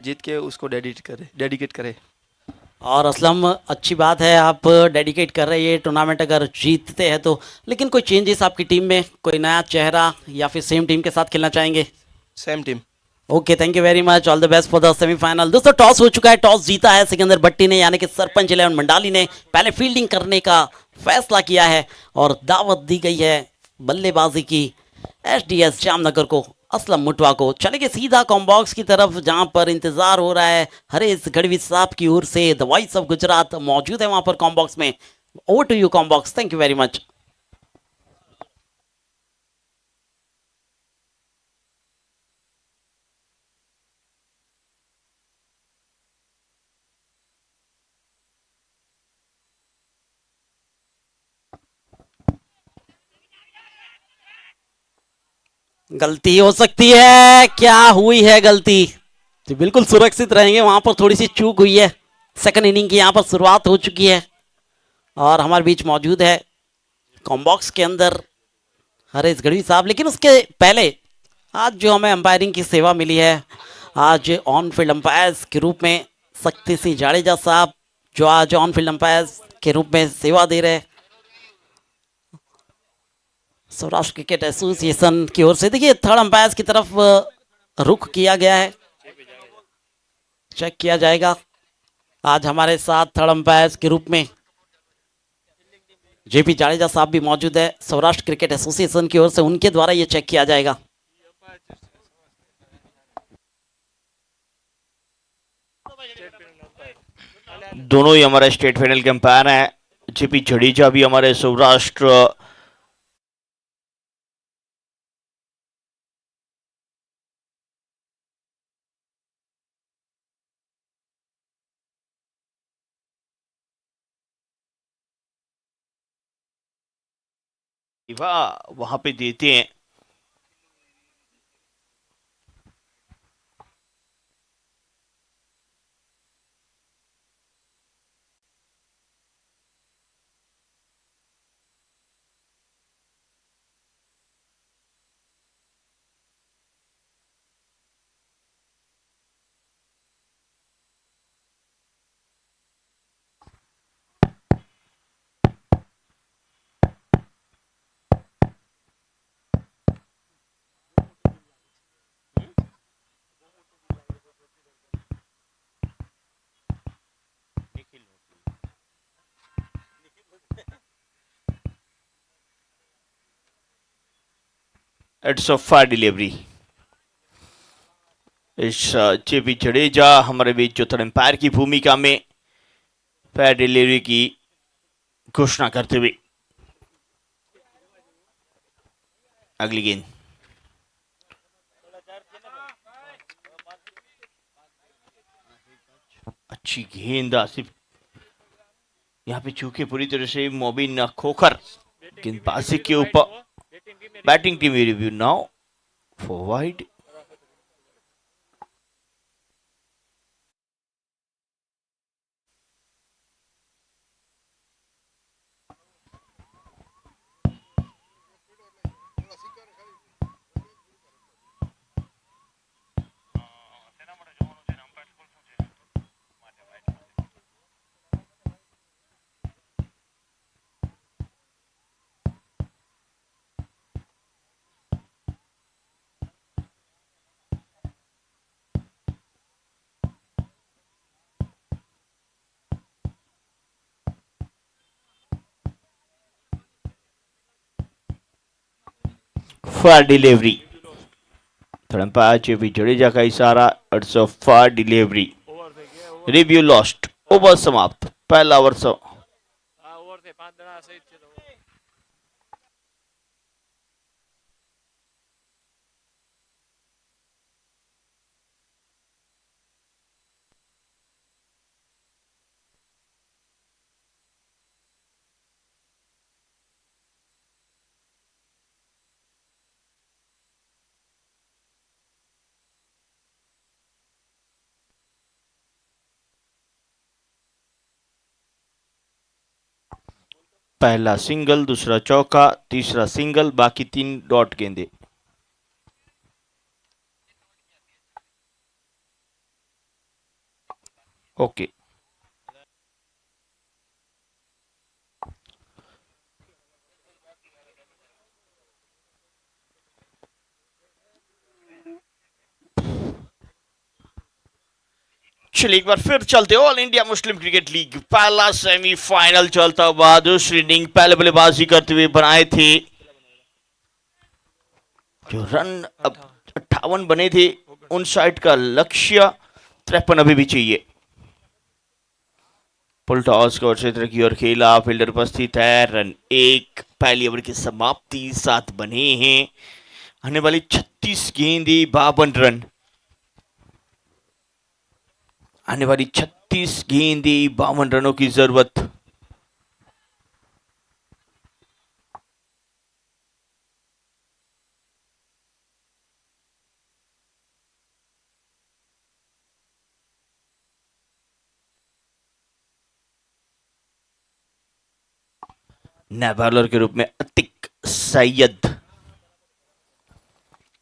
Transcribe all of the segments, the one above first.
जीत के उसको डेडिकेट करे। और असलम, अच्छी बात है आप डेडिकेट कर रहे हैं ये टूर्नामेंट अगर जीतते हैं तो। लेकिन कोई चेंजेस आपकी टीम में, कोई नया चेहरा, या फिर सेम टीम के साथ खेलना चाहेंगे? Same team. Okay, thank you very much, all the best for the semifinal. दोस्तों टॉस हो चुका है, टॉस जीता है सिकंदर भट्टी ने, यानी कि सरपंच इलेवन मंडाली ने पहले फील्डिंग करने का फैसला किया है और दावत दी गई है बल्लेबाजी की एसडीएस जामनगर को, असलम मुटवा को। चलेंगे सीधा कॉम्बॉक्स की तरफ, जहां पर इंतजार हो रहा है हरेश गढ़वी साहब की ओर से। द वॉइस ऑफ गुजरात मौजूद है वहां पर कॉम्बॉक्स में। Over to you combox, thank you very much. गलती हो सकती है, क्या हुई है गलती? जी बिल्कुल सुरक्षित रहेंगे, वहां पर थोड़ी सी चूक हुई है। सेकंड इनिंग की यहां पर शुरुआत हो चुकी है और हमारे बीच मौजूद है कॉम्बॉक्स के अंदर हरीश गढ़वी साहब। लेकिन उसके पहले आज जो हमें अंपायरिंग की सेवा मिली है, आज ऑन फील्ड अंपायर्स के रूप में शक्ति सिंह जाडेजा साहब, जो आज ऑन फील्ड अंपायर्स के रूप में सेवा दे रहे हैं सौराष्ट्र क्रिकेट एसोसिएशन की ओर से। देखिए थर्ड अंपायर की तरफ रुख किया गया है, चेक किया जाएगा। आज हमारे साथ थर्ड अंपायर के रूप में जेपी जाडेजा साहब भी मौजूद है सौराष्ट्र क्रिकेट एसोसिएशन की ओर से, उनके द्वारा ये चेक किया जाएगा। दोनों ही हमारे स्टेट फाइनल के अंपायर हैं। जेपी जडेजा भी हमारे सौराष्ट्र वहां पे देते हैं। It's a fire delivery. इस जेपी जडेजा हमारे बीच जो थर्ड अंपायर की भूमिका में फायर डिलीवरी की घोषणा करते हुए। अगली गेंद अच्छी गेंद आसिफ, यहाँ पे चूके पूरी तरह से मोबिन खोखर गेंदबाजी के ऊपर। Batting team review now for wide. Fire delivery, third umpire JP Jadeja का इशारा। It's a fire delivery. Review lost. Over समाप्त, पहला ओवर पहला सिंगल, दूसरा चौका, तीसरा सिंगल, बाकी 3 डॉट गेंदे। ओके। चलिए एक बार फिर चलते all India Muslim cricket league पहला सेमीफाइनल चलता हुआ दूसरी इनिंग पहले बल्लेबाजी करते हुए बनाए थे जो रन अब 58 बने थे उन साइड का लक्ष्य 53 अभी भी चाहिए। पुल टॉस को क्षेत्र की ओर खेला, फील्डर उपस्थित है, रन एक, पहली ओवर की समाप्ति 7 बने हैं, आने वाली 36 गेंदें 52 रन, आने वाली 36 गेंदें 52 रनों की जरूरत। नए बॉलर के रूप में अतिक सैयद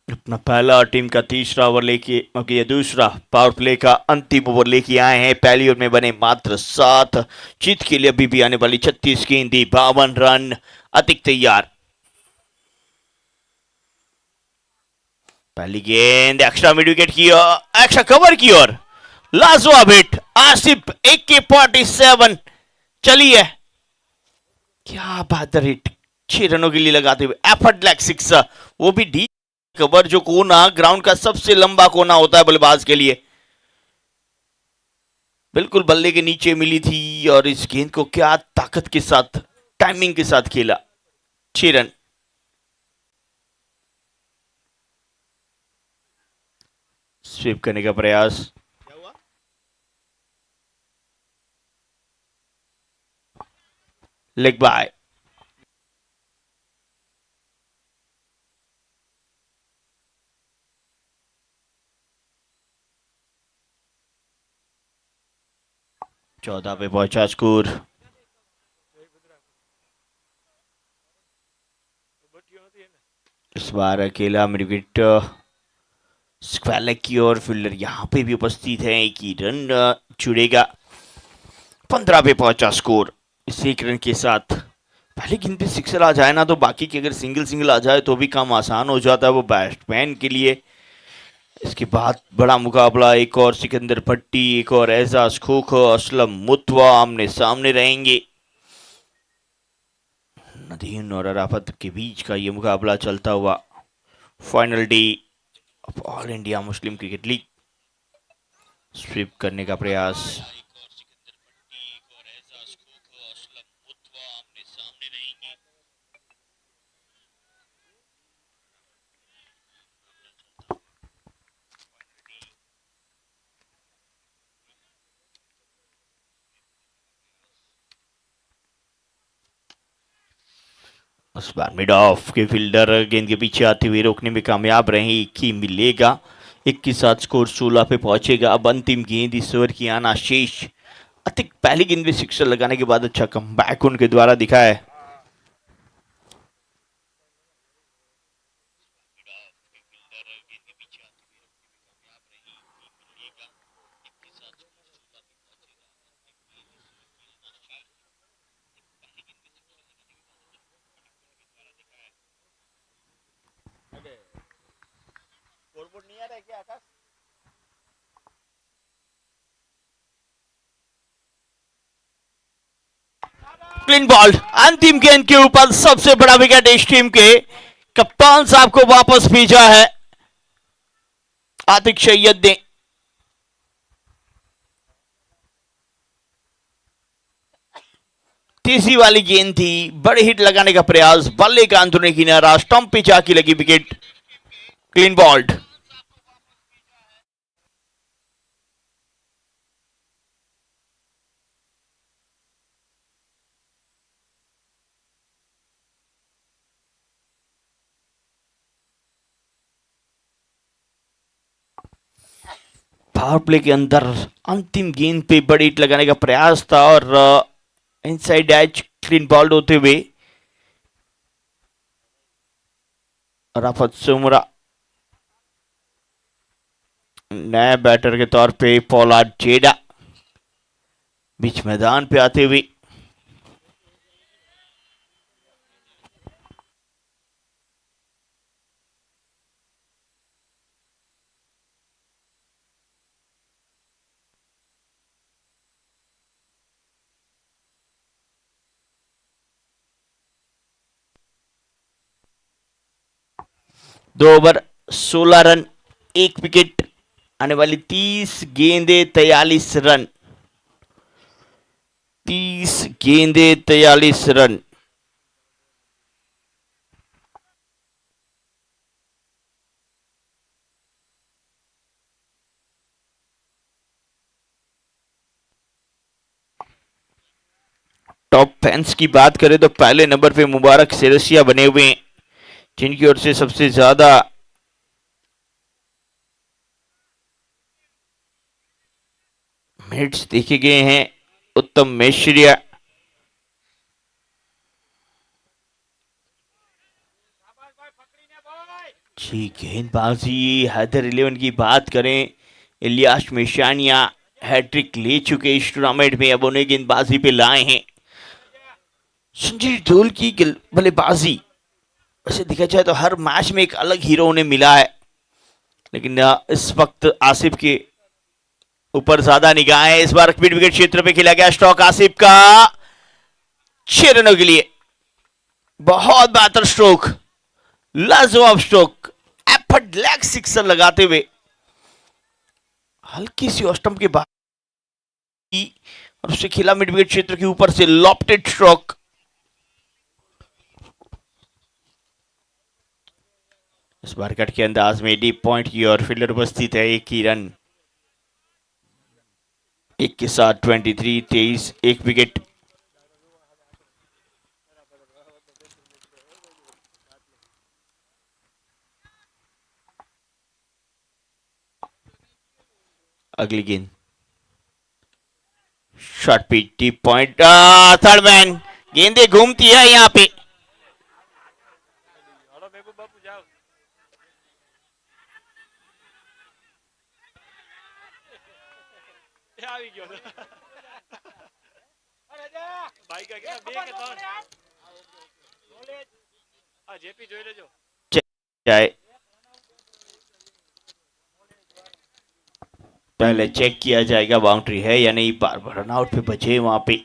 अपना पहला टीम का तीसरा ओवर लेके ये दूसरा पावर प्ले का अंतिम ओवर लेके आए हैं। पहली ओवर में बने मात्र 7, जीत के लिए अभी भी आने वाली 36 गेंदें 52 रन। अतिक तैयार, पहली गेंद एक्स्ट्रा मिड विकेट की ओर, एक्स्ट्रा कवर की ओर, लाजवाब हिट, आसिफ AK-47 चली है, क्या बहादुर हिट, 6 रनों के लिए लगाते हुए एफर्ट लेग सिक्सर, वो भी डी कवर, जो कोना ग्राउंड का सबसे लंबा कोना होता है बल्लेबाज के लिए, बिल्कुल बल्ले के नीचे मिली थी और इस गेंद को क्या ताकत के साथ टाइमिंग के साथ खेला, 6 रन। स्वीप करने का प्रयास, लेग बाय, चौदह पे पहुंचा स्कोर। इस बार अकेला मिड विकेट स्क्वैलेक की ओर, फील्डर यहां पे भी उपस्थित है, एक ही रन जुड़ेगा, 15 पे पहुंचा स्कोर। इस एक रन के साथ पहले गेंद पे सिक्सर आ जाए ना तो बाकी की अगर सिंगल सिंगल आ जाए तो भी काम आसान हो जाता है वो बैट्समैन के लिए। इसके बाद बड़ा मुकाबला, एक और सिकंदर भट्टी, एक और एजाज खोखो, असलम मुतवा आमने सामने रहेंगे। नदीम और अराफत के बीच का ये मुकाबला चलता हुआ final day of all India Muslim cricket league. Sweep करने का प्रयास, उस बार मिड ऑफ के फील्डर गेंद के पीछे आते हुए रोकने में कामयाब रहे, एक ही मिलेगा, एक के साथ स्कोर 16 पे पहुंचेगा। अब अंतिम गेंद इस ओवर की आना शेष। अतिक पहली गेंद में सिक्सर लगाने के बाद अच्छा कमबैक उनके द्वारा दिखा है। क्लीन बॉल, अंतिम गेंद के ऊपर सबसे बड़ा विकेट इस टीम के कप्तान साहब को वापस भेजा है आतिक सैयद ने। तीसरी वाली गेंद थी, बड़े हिट लगाने का प्रयास, बल्ले का अंदरूनी किनारा, स्टंप पे जाके लगी wicket, clean bowled. Power play के अंदर अंतिम गेंद पे बड़ी हिट लगाने का प्रयास था और इनसाइड एज क्लीन बॉल्ड होते हुए राफत सुमरा नए बैटर के तौर पे पॉलार्ड जेडा बीच मैदान पे आते हुए। दो ओवर 16 रन, एक विकेट, आने वाली 30 गेंदे 43 रन। 30 गेंदे 43 रन। टॉप फैंस की बात करें तो पहले नंबर पे मुबारक सिरसिया बने हुए हैं, जिनकी ओर से सबसे ज्यादा मिनट्स देखे गए हैं। उत्तम मेश्रिया, जी गेंदबाजी हैदर 11 की बात करें, इलियास मेशानिया हैट्रिक ले चुके इस टूर्नामेंट में, अब उन्हें गेंदबाजी पे लाए हैं। संजीव धूल की बल्लेबाजी, वैसे देखा जाए तो हर मैच में एक अलग हीरो उन्हें मिला है, लेकिन इस वक्त आसिफ के ऊपर ज्यादा निगाह है। इस बार मिड विकेट क्षेत्र पे खेला गया स्ट्रोक आसिफ का 6 रनों के लिए। बहुत बेहतर स्ट्रोक, लाजवाब स्ट्रोक, एफर्ट लेग सिक्सर लगाते हुए हल्की सी ऑस्टम के बाद और उससे खेला मिड विकेट क्षेत्र के ऊपर से लॉफ्टेड स्ट्रोक। इस बार कट के अंदाज में डीप पॉइंट की और फील्डर उपस्थित है, एक ही रन। एक के साथ 23, 23, एक विकेट। अगली गेंद short pitch, deep point, third man, गेंदें घूमती है यहां पे। चाहे पहले चेक किया जाएगा बाउंड्री है या नहीं, बार बार रन आउट पे बचे वहां पे।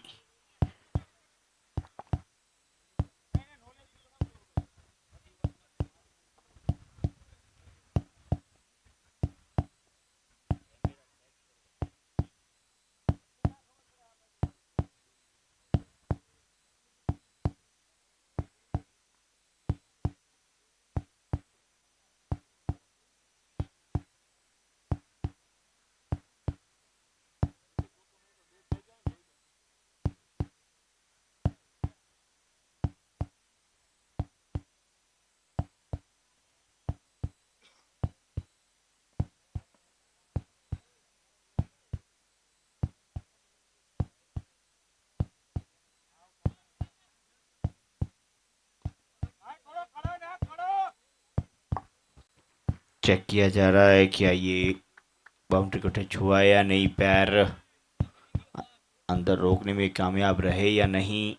चेक किया जा रहा है क्या ये बाउंड्री को टच हुआ या नहीं, पैर अंदर रोकने में कामयाब रहे या नहीं।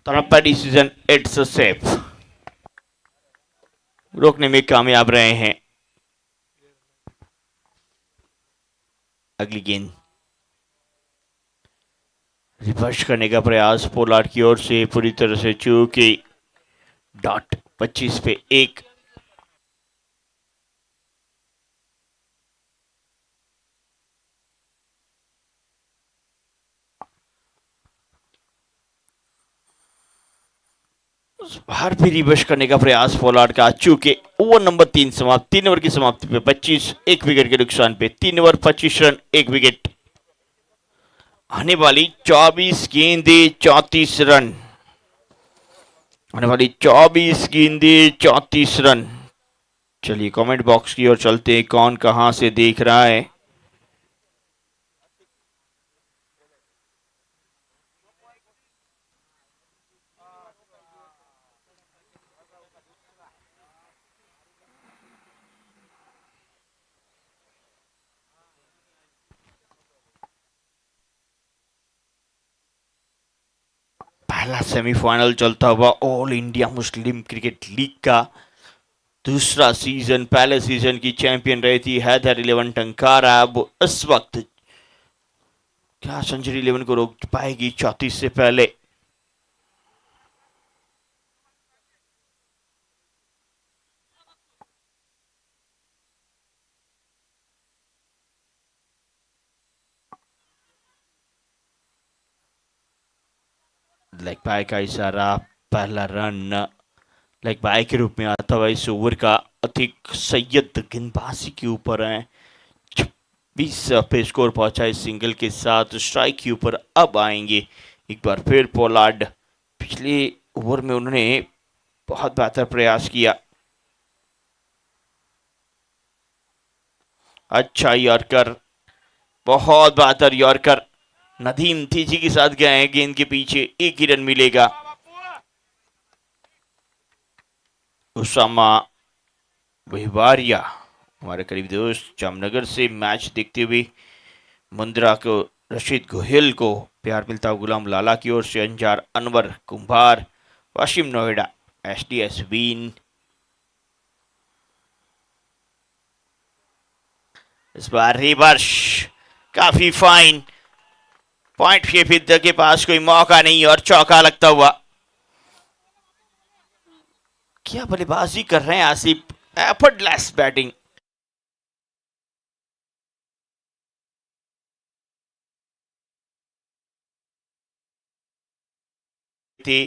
तरप्पा डिसीजन, इट्स सेफ, रोकने में कामयाब रहे हैं। अगली गेंद रिवर्स करने का प्रयास पोलार्ड की ओर से, पूरी तरह से चूके, डॉट 25 पे 1। बाहर भी रिवर्स करने का प्रयास पोलार्ड का, चूके ओवर नंबर 3 समाप्त। 3 ओवर की समाप्ति पे 25, एक विकेट के नुकसान पे 3 ओवर 25 रन, एक विकेट। आने वाली 24 गेंदे 34 रन, आने वाली 24 गेंदे 34 रन। चलिए कमेंट बॉक्स की ओर चलते हैं, कौन कहां से देख रहा है। पहला सेमीफाइनल चलता हुआ all India Muslim cricket league का दूसरा सीजन। पहले सीजन की चैंपियन रही थी हैदर 11 टंकारा। अब इस वक्त क्या सेंचुरी 11 को रोक पाएगी 34 से पहले? लेग बाय का इशारा, पहला रन लेग बाय के रूप में आता हुआ इस ओवर का अतिक सैयद गेंदबाजी के ऊपर है। 26 पे स्कोर पहुंचा इस सिंगल के साथ। स्ट्राइक के ऊपर अब आएंगे एक बार फिर पोलार्ड। पिछले ओवर में उन्होंने बहुत बेहतर प्रयास किया। अच्छा यॉर्कर, बहुत बेहतर यॉर्कर। नदीम तेजी के साथ गए हैं गेंद के पीछे, एक ही रन मिलेगा। उसामा वहीवारिया हमारे करीब दोस्त जामनगर से मैच देखते हुए मुंद्रा को, रशीद गोहिल को प्यार मिलता हुआ गुलाम लाला की ओर से अंजार अनवर कुंभार, वाशिम नोएडा, एसडीएस बीन। इस बार रिवर्स, काफी फाइन पॉइंट। शेफिद के पास कोई मौका नहीं और चौका लगता हुआ। क्या बल्लेबाजी कर रहे हैं आसिफ, एफर्टलेस बैटिंग। थे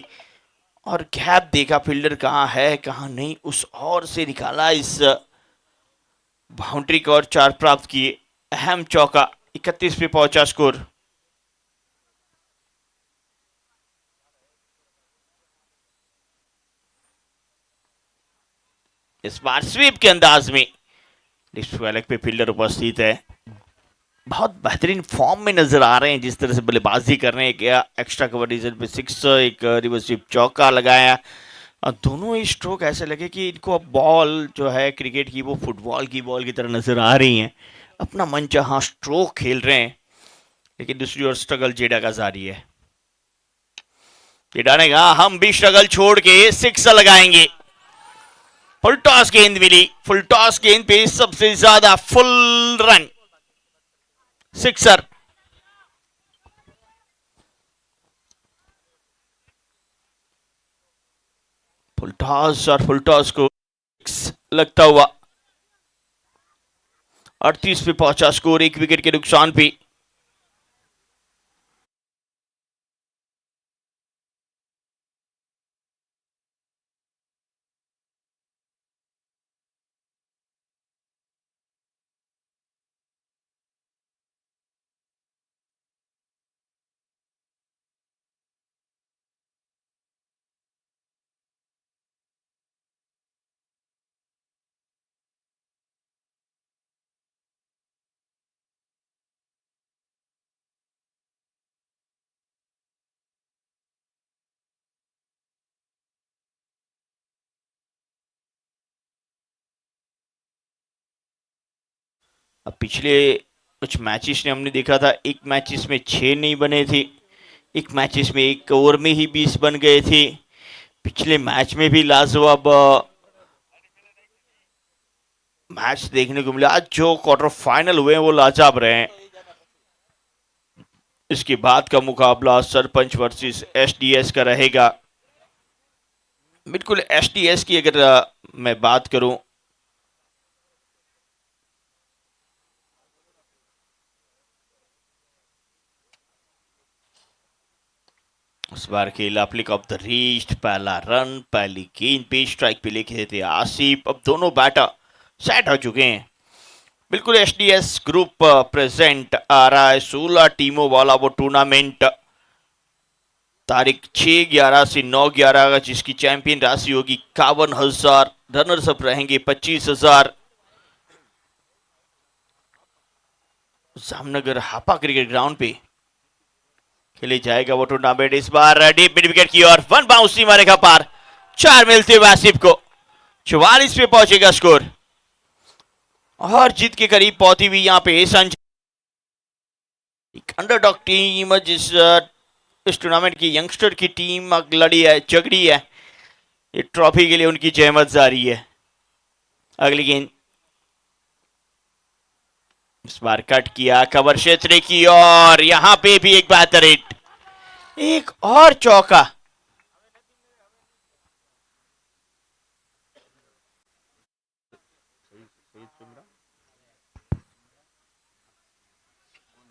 और गैप देखा फील्डर कहां है कहां नहीं, उस और से निकाला इस बाउंड्री को और 4 प्राप्त किए। अहम चौका, 31 पे पहुंचा स्कोर। इस बार स्वीप के अंदाज में लिस्ट पे फील्डर उपस्थित है। बहुत बेहतरीन फॉर्म में नजर आ रहे हैं जिस तरह से बल्लेबाजी कर रहे हैं। क्या एक्स्ट्रा कवर रीजन पे 6, एक रिवर्स स्वीप चौका लगाया। दोनों ही स्ट्रोक ऐसे लगे कि इनको अब बॉल जो है क्रिकेट की वो फुटबॉल की बॉल की तरह नजर आ रही हैं। अपना मनचाहा स्ट्रोक खेल रहे हैं, लेकिन दूसरी ओर स्ट्रगल जेडा का जारी है। जेडा ने कहा हम भी स्ट्रगल छोड़ के 6 लगाएंगे। फुल टॉस गेंद मिली, फुल टॉस गेंद पे सबसे ज्यादा फुल रन, 6। फुल टॉस और फुल टॉस को लगता हुआ 38 पे पहुंचा स्कोर, 1 विकेट के नुकसान पे। अब पिछले कुछ मैचेस ने हमने देखा था, एक मैचेस में 6 नहीं बने थे, एक मैचेस में 1 ओवर में ही 20 बन गए थे। पिछले मैच में भी लाजवाब मैच देखने को मिला। आज जो क्वार्टर फाइनल हुए हैं वो लाजवाब रहे हैं। इसके बाद का मुकाबला सरपंच वर्सेस एसडीएस का रहेगा। बिल्कुल एसडीएस की अगर मैं बात करूं, इस बार खेला फ्लिक ऑफ द रीस्ट, पहला रन पहली गेंद पे स्ट्राइक पे लेके थे आसिफ। अब दोनों बैटर सेट हो चुके हैं। बिल्कुल एसडीएस ग्रुप प्रेजेंट आ रहा है। 16 टीमों वाला वो टूर्नामेंट तारीख 6/11 से 9/11 का, जिसकी चैंपियन राशि होगी 51,000, रनर्स अप रहेंगे 25,000। जामनगर हापा क्रिकेट ग्राउंड पे खेले जाएगा वो टूर्नामेंट। इस बार डीप मिड विकेट की ओर 1 बाउंस सीमा रेखा पार, 4 मिलते हुए आसिफ को। 44 पे पहुंचेगा स्कोर और जीत के करीब पहुंची हुई यहां पे संजय। अंडरडॉग टीम जिस इस टूर्नामेंट की यंगस्टर की टीम लड़ी है, झगड़ी है, ये ट्रॉफी के लिए उनकी जहमत जारी है। अगली गेंद इस बार कट किया कवर क्षेत्र की, और यहां पे भी एक बेहतर हिट, एक और चौका।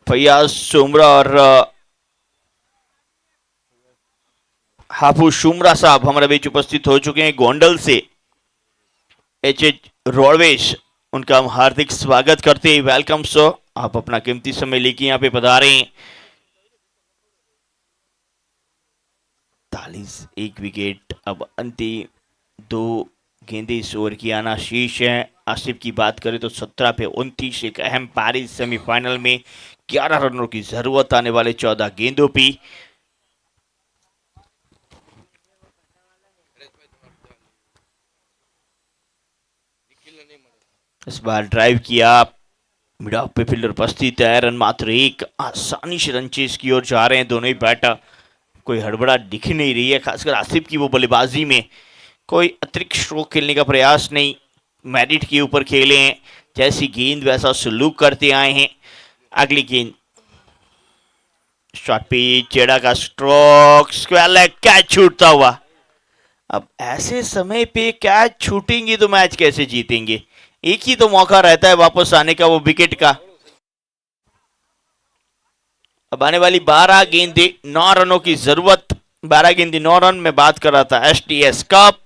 फैयाज सुमरा और हाफू शुमरा साहब हमारे बीच उपस्थित हो चुके हैं गोंडल से। एच रोडवेज, उनका हम हार्दिक स्वागत करते हैं। वेलकम सो, आप अपना कीमती समय लेके यहाँ पे पधारे हैं। 41 एक विकेट, अब अंतिम 2 गेंदे इस ओवर की आना शीश है। आसिफ की बात करें तो 17 पे 29 एक अहम पारी सेमीफाइनल में 11 रनों की जरूरत आने वाले 14 गेंदों पे। इस बार ड्राइव किया, मिड ऑफ पे फील्डर उपस्थित है, रन मात्र 1, आसानी से रन चेस की ओर जा रहे हैं दोनों ही बैटर। कोई हड़बड़ा दिख नहीं रही है, खासकर आसिफ की वो बल्लेबाजी में कोई अतिरिक्त स्ट्रोक खेलने का प्रयास नहीं, मेरिट के ऊपर खेले हैं, जैसी गेंद वैसा सलूक करते आए हैं। अगली गेंद शॉट पे चेड़ा का स्ट्रोक, स्क्वायर कैच छूटता हुआ। अब ऐसे समय पे कैच छूटेंगे तो मैच कैसे जीतेंगे? एक ही तो मौका रहता है वापस आने का, वो विकेट का। अब आने वाली 12 गेंदे 9 रनों की जरूरत, 12 गेंदे 9 रन में बात कर रहा था। STS cup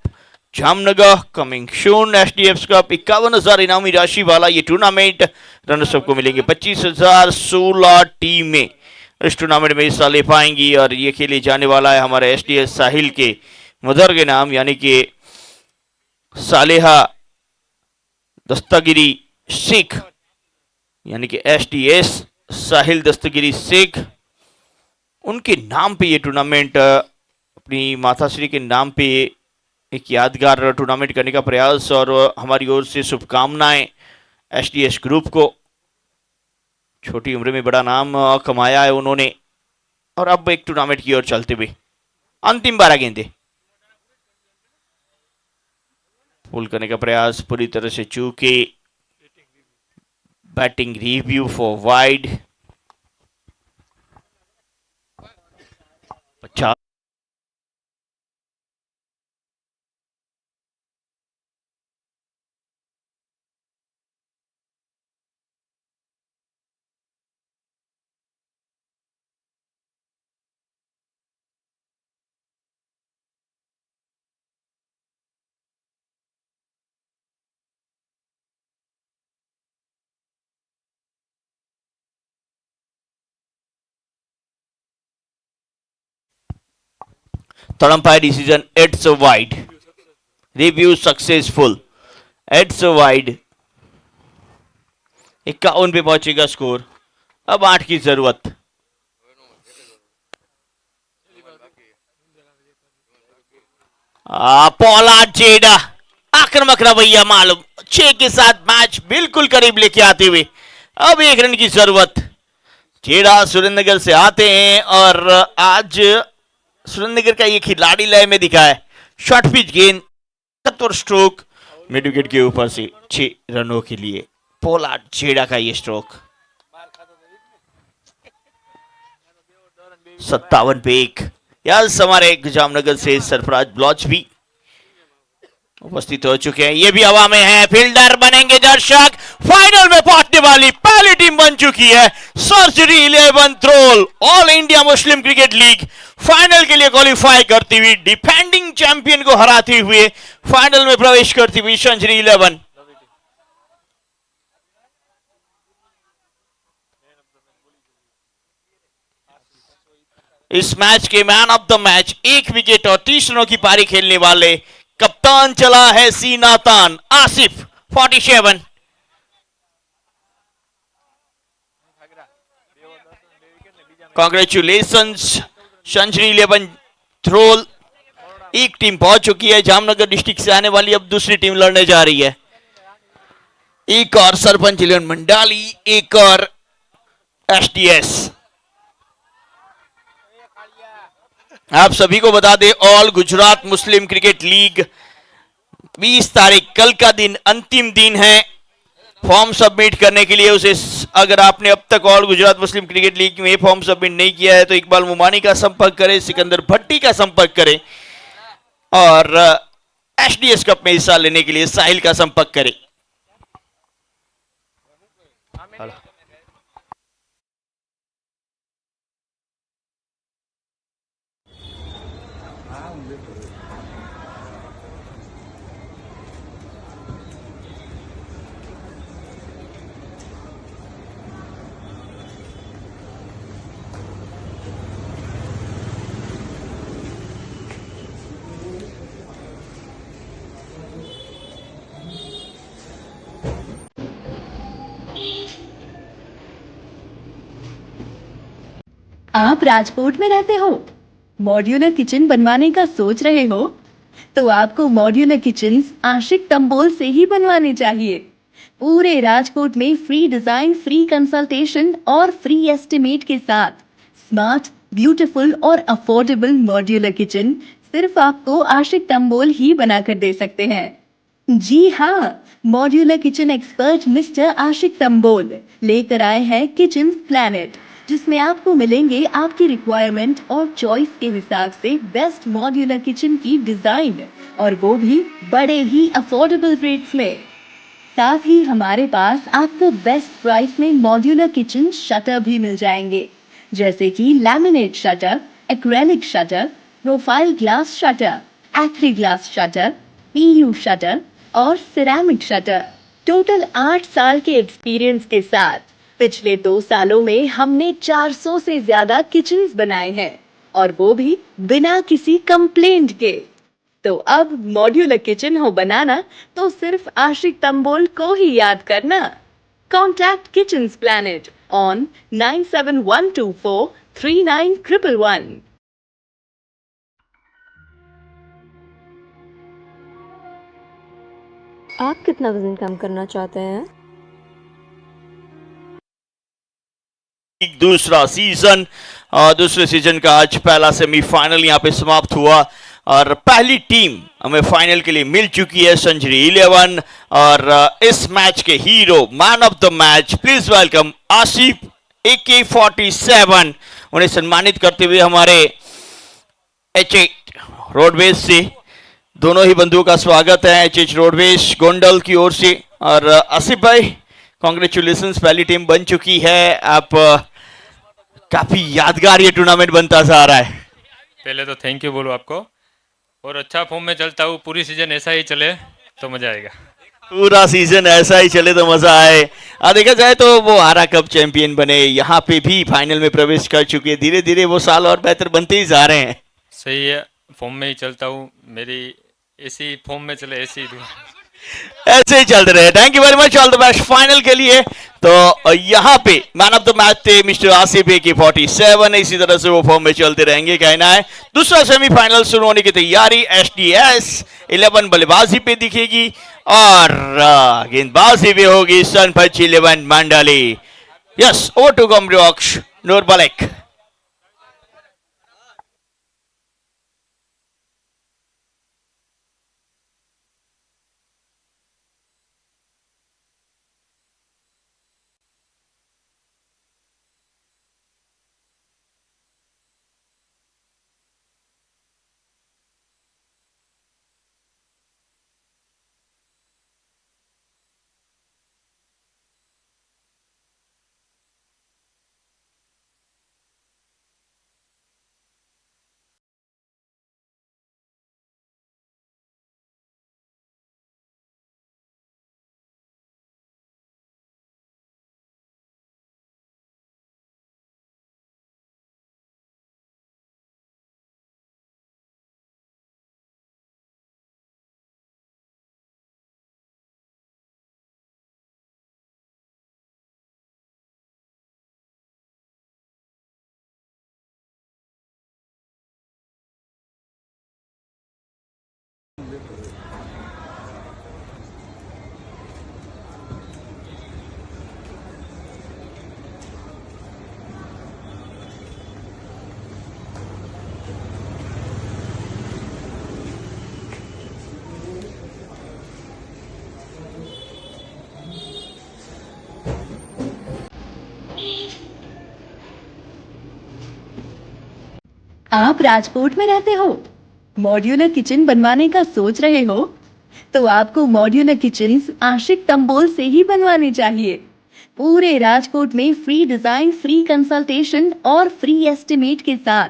Jamnagar coming soon. STF cup 51,000 इनामी राशि वाला ये टूर्नामेंट, रन सबको मिलेंगे 25,000। 16 टीमें इस टूर्नामेंट में हिस्सा ले पाएंगी और ये खेले जाने वाला है हमारे एसटीएस साहिल के मदर के नाम, यानी कि सालेहा दस्तगिरी शेख, यानी कि एसटीएस साहिल दस्तगिरी शेख, उनके नाम पे ये टूर्नामेंट, अपनी माताश्री के नाम पे एक यादगार टूर्नामेंट करने का प्रयास, और हमारी ओर से शुभकामनाएं एसटीएस ग्रुप को। छोटी उम्र में बड़ा नाम कमाया है उन्होंने, और अब एक टूर्नामेंट की ओर चलते हुए अंतिम 12 गेंदे पुल करने का प्रयास पूरी तरह से चूके। Batting review for wide, 50। तड़म्पाई decision, it's wide, review successful, it's wide. 51 पे पहुंचेगा स्कोर, अब 8 की जरूरत। पौला चेड़ा आक्रामक रवैया मालूम, 6 के साथ मैच बिल्कुल करीब लेके आते हुए अब 1 रन की जरूरत। चेड़ा सुरेंद्रनगर से आते हैं और आज सुरेंद्रनगर का ये खिलाड़ी लय में दिखा है। शॉर्ट पिच गेंद, 71 स्ट्रोक, मिड विकेट के ऊपर से 6 रनों के लिए पोला चेड़ा का ये स्ट्रोक। 57 पे 1। यस, हमारे जामनगर से सरफराज ब्लॉच भी उपस्थित हो चुके हैं, ये भी हवा में है। फील्डर बनेंगे दर्शक, फाइनल में पहुंचने वाली पहली टीम बन चुकी है सर्जरी 11 थ्रोल। All India Muslim cricket league final के लिए क्वालिफाई करती हुई, डिफेंडिंग चैंपियन को हराते हुए फाइनल में प्रवेश करती हुई सर्जरी 11। इस मैच के man of the match, 1 wicket और 30 रनों की पारी खेलने वाले कप्तान चला है सीनातान आसिफ 47। Congratulations century 11 Dhrol. एक टीम पहुंच चुकी है जामनगर डिस्ट्रिक्ट से आने वाली, अब दूसरी टीम लड़ने जा रही है। एक और सरपंच इलेवन मंडाली, एक और एसटीएस। आप सभी को बता दें, ऑल गुजरात मुस्लिम क्रिकेट लीग 20 तारीख कल का दिन अंतिम दिन है फॉर्म सबमिट करने के लिए। उसे अगर आपने अब तक ऑल गुजरात मुस्लिम क्रिकेट लीग में फॉर्म सबमिट नहीं किया है तो इकबाल मुमानी का संपर्क करें, सिकंदर भट्टी का संपर्क करें और एचडीएस कप में हिस्सा लेने के लिए साहिल का संपर्क करें। आप राजकोट में रहते हो, मॉड्यूलर किचन बनवाने का सोच रहे हो, तो आपको मॉड्यूलर किचन आशिक तंबोल से ही बनवाने चाहिए। पूरे राजकोट में फ्री डिजाइन, फ्री कंसल्टेशन और फ्री एस्टिमेट के साथ स्मार्ट, ब्यूटीफुल और अफोर्डेबल मॉड्यूलर किचन सिर्फ आपको आशिक तंबोल ही बनाकर दे सकते हैं। जी हाँ, मॉड्यूलर किचन एक्सपर्ट मिस्टर आशिक तंबोल लेकर आए हैं किचन प्लैनेट, जिसमें आपको मिलेंगे आपकी रिक्वायरमेंट और चॉइस के हिसाब से बेस्ट मॉड्यूलर किचन की डिजाइन, और वो भी बड़े ही अफोर्डेबल रेट्स में। साथ ही हमारे पास आपको बेस्ट प्राइस में मॉड्यूलर किचन शटर भी मिल जाएंगे, जैसे कि laminate shutter, acrylic shutter, profile glass shutter, एक्री ग्लास शटर, पीयू शटर और सिरेमिक शटर। टोटल 8 साल के एक्सपीरियंस के साथ पिछले 2 सालों में हमने 400 से ज्यादा किचन्स बनाए हैं, और वो भी बिना किसी कंप्लेंट के। तो अब मॉड्यूलर किचन हो बनाना तो सिर्फ आशिक तंबोल को ही याद करना। Contact kitchens planet on 9712439111। आप कितना वजन कम करना चाहते हैं? दूसरा सीजन, दूसरे सीजन का आज पहला सेमीफाइनल यहाँ पे समाप्त हुआ और पहली टीम हमें फाइनल के लिए मिल चुकी है, सेंचुरी 11। और इस मैच के hero, man of the match, please welcome Asif AK-47। उन्हें सम्मानित करते हुए हमारे H8 रोडवेज से दोनों ही बंधुओं का स्वागत है, H8 रोडवेज गोंडल की ओर से। और आसिफ भाई, कॉन्ग्रेचुलेशंस, पहली टीम बन चुकी है। आप काफी यादगार ये टूर्नामेंट बनता जा रहा है। पहले तो थैंक यू बोलो आपको, और अच्छा फॉर्म में चलता हूँ, पूरी सीजन ऐसा ही चले तो मजा आएगा। पूरा सीजन ऐसा ही चले तो मजा आए। देखा जाए तो वो आरा कप चैंपियन बने, यहाँ पे भी फाइनल में प्रवेश कर चुके, धीरे धीरे वो साल और बेहतर बनते ही जा रहे हैं। सही है, फॉर्म में ही चलता हूँ, मेरी ऐसी फॉर्म में चले, ऐसी ऐसे ही चलते रहे। Thank you very much, all the best final के लिए। तो यहाँ पे मैन ऑफ द मैच थे मिस्टर आसिफ AK-47, इसी तरह से वो फॉर्म में चलते रहेंगे, कहना है। दूसरा सेमीफाइनल शुरू होने की तैयारी, HDS 11 बल्लेबाजी पे दिखेगी और गेंदबाजी भी होगी सनपंच 11 मंडली। यस, ओवर टू कॉम्ब्रियोक्स नूर बलेक। आप राजकोट में रहते हो, मॉड्यूलर किचन बनवाने का सोच रहे हो, तो आपको मॉड्यूलर किचन्स आशिक तंबोल से ही बनवानी चाहिए। पूरे राजकोट में फ्री डिजाइन, फ्री कंसल्टेशन और फ्री एस्टिमेट के साथ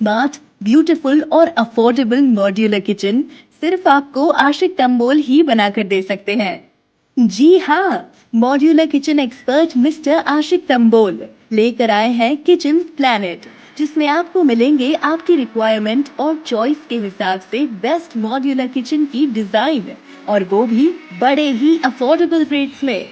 स्मार्ट, ब्यूटीफुल और अफोर्डेबल मॉड्यूलर किचन सिर्फ आपको आशिक तंबोल ही बनाकर दे सकते हैं। जी हाँ, मॉड्यूलर किचन एक्सपर्ट मिस्टर आशिक तंबोल लेकर आए हैं किचन प्लैनेट, जिसमें आपको मिलेंगे आपकी रिक्वायरमेंट और चॉइस के हिसाब से बेस्ट मॉड्यूलर किचन की डिजाइन, और वो भी बड़े ही अफोर्डेबल रेट्स में।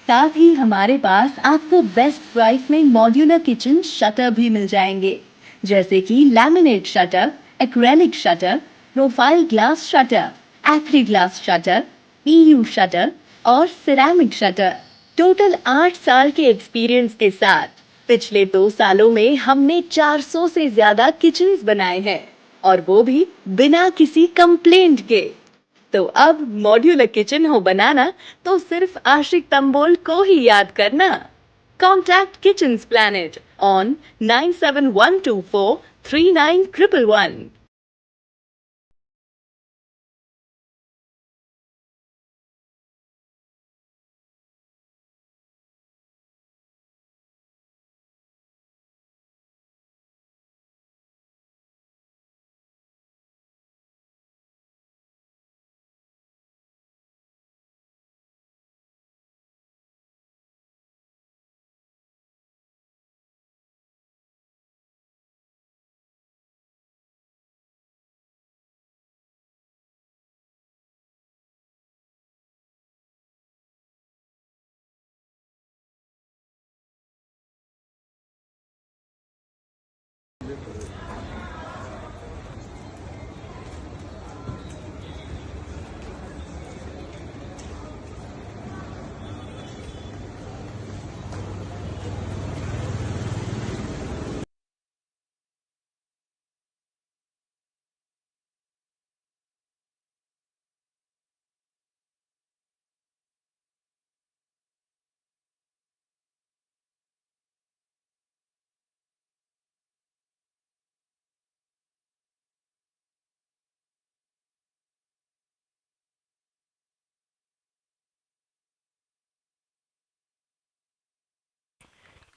साथ ही हमारे पास आपको बेस्ट प्राइस में मॉड्यूलर किचन शटर भी मिल जाएंगे, जैसे कि laminate shutter, acrylic shutter, profile glass shutter, एक्री ग्लास शटर, पीयू शटर और सिरेमिक शटर। टोटल 8 साल के एक्सपीरियंस के साथ पिछले 2 सालों में हमने 400 से ज्यादा किचन्स बनाए हैं, और वो भी बिना किसी कंप्लेंट के। तो अब मॉड्यूलर किचन हो बनाना तो सिर्फ आशिक तंबोल को ही याद करना। Contact Kitchens Planet on 97124 39111.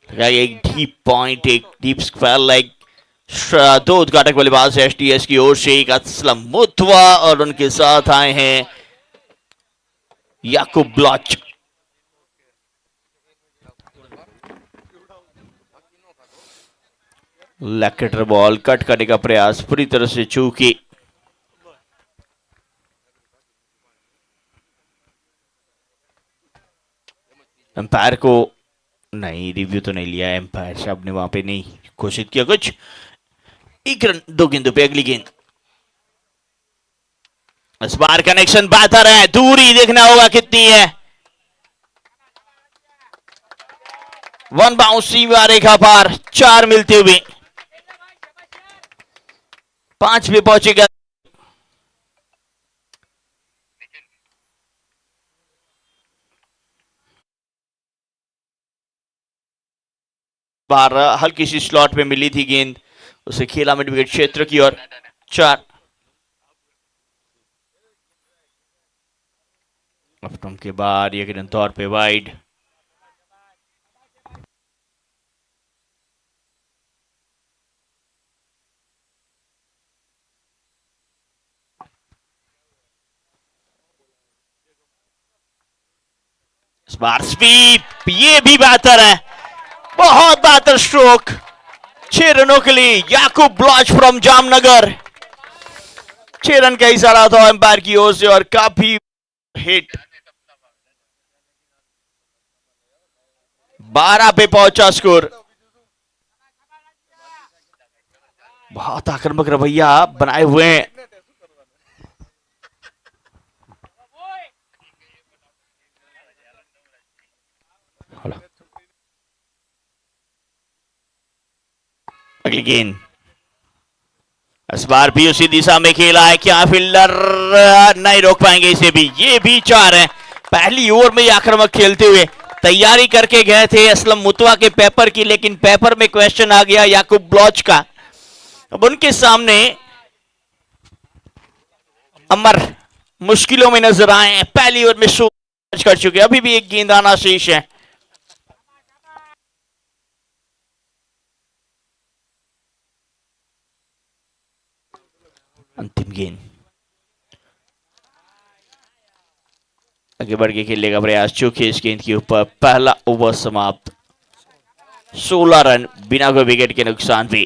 एक डीप पॉइंट, एक डीप स्क्वायर लेग। दो उद्घाटक बल्लेबाज एसटीएस की ओर से एक असलम मुतवा, और उनके साथ आए हैं याकूब ब्लॉच। लेग बॉल कट करने का प्रयास पूरी तरह से चूकी। एम्पायर को नहीं, रिव्यू तो नहीं लिया एम्पायर साहब ने, वहां पे नहीं घोषित किया कुछ। एक रन 2 गेंदों पे अगली गेंद। इस बार कनेक्शन बेहतर है, दूरी देखना होगा कितनी है। 1 बाउंस सीमा रेखा पार, 4 मिलते हुए 5 पे पहुंचेगा। बार हल्की सी स्लॉट में मिली थी गेंद, उसे खेला मिड विकेट क्षेत्र की ओर। 4 अपटम के बाद यकीनन तौर पे वाइड। इस बार स्वीप, ये भी बेहतर है, बहुत बेहतर स्ट्रोक। 6 रनों के लिए याकूब ब्लॉच फ्रॉम जामनगर। 6 रन का इशारा था एम्पायर की ओर से, और काफी हिट। 12 पे पहुंचा स्कोर। बहुत आक्रामक रवैया बनाए हुए हैं। अगली गेंद, इस बार भी उसी दिशा में खेला है, क्या फील्डर नहीं रोक पाएंगे इसे भी। ये भी 4 है। पहली ओवर में आक्रामक खेलते हुए तैयारी करके गए थे असलम मुतवा के पेपर की, लेकिन पेपर में क्वेश्चन आ गया याकूब ब्लॉच का। अब उनके सामने अमर मुश्किलों में नजर आए हैं। पहली ओवर में 100 कर चुके, अभी भी एक गेंद आना शेष है। अंतिम गेंद, आगे बढ़ के खेलने का प्रयास, चौके इस गेंद के ऊपर। पहला ओवर समाप्त, 16 रन बिना कोई विकेट के नुकसान पे।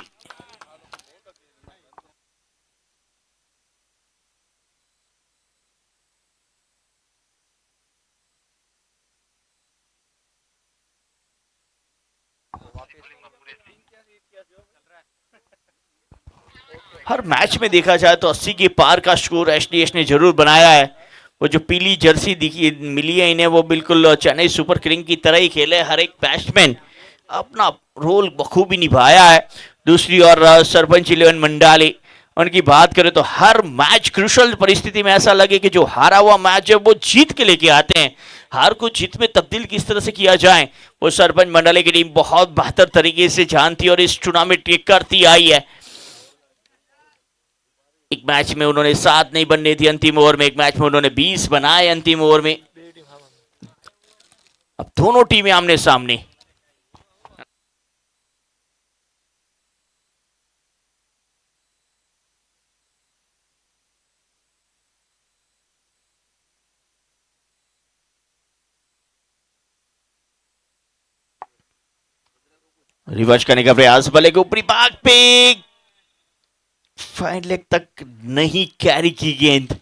हर मैच में देखा जाए तो 80 के पार का स्कोर एसडीएस ने जरूर बनाया है। वो जो पीली जर्सी दिखी मिली है इन्हें, वो बिल्कुल चेन्नई सुपर किंग की तरह ही खेले। हर एक बैट्समैन अपना रोल बखूबी निभाया है। दूसरी ओर सरपंच 11 मंडाली, उनकी बात करें तो हर मैच क्रूशल परिस्थिति में ऐसा लगे कि जो हारा हुआ मैच है वो जीत के लेके आते हैं। हार को जीत में तब्दील किस तरह से किया जाए वो सरपंच मंडाली की टीम बहुत बेहतर तरीके से जानती और इस टूर्नामेंट करती आई है। एक मैच में उन्होंने 7 नहीं बनने थी अंतिम ओवर में, एक मैच में उन्होंने 20 बनाए अंतिम ओवर में। अब दोनों टीमें आमने सामने। रिवर्स करने का प्रयास, बल्ले के ऊपरी भाग पे फाइन लेग तक नहीं कैरी की गेंद।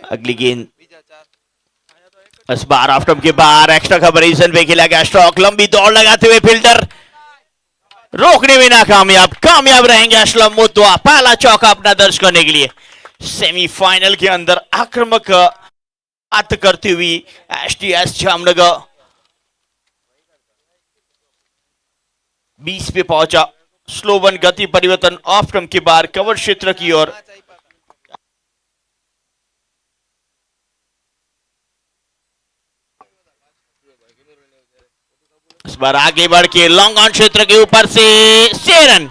अगली गेंद इस बार ऑफ स्टंप के बाहर, एक्स्ट्रा कवरेजन पे खेला गया स्ट्रोक। लंबी दौड़ लगाते हुए फील्डर रोकने में नाकामयाब। कामयाब रहेंगे असलम मुतवा, पहला चौका अपना दर्ज करने के लिए। सेमीफाइनल के अंदर आक्रामक बात करती हुई एसटीएस जामनगर 20 पे पहुंचा। स्लो वन गति परिवर्तन ऑफ स्टंप के बाहर कवर क्षेत्र की ओर। इस बार आगे बढ़ के लॉन्ग ऑन क्षेत्र के ऊपर से 6 रन।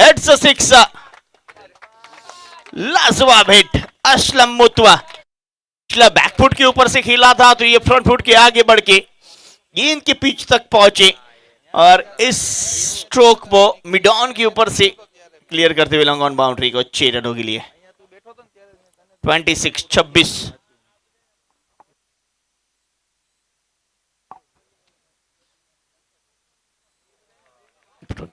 It's a 6। लाजवाब हिट असलम मुतवा। पिछला बैकफुट के ऊपर से खेला था तो ये फ्रंट फुट के आगे बढ़ के गेंद के पिच तक पहुंचे और इस स्ट्रोक को मिड ऑन के ऊपर से क्लियर करते हुए लॉन्ग ऑन बाउंड्री को 6 रनों के लिए 26-26।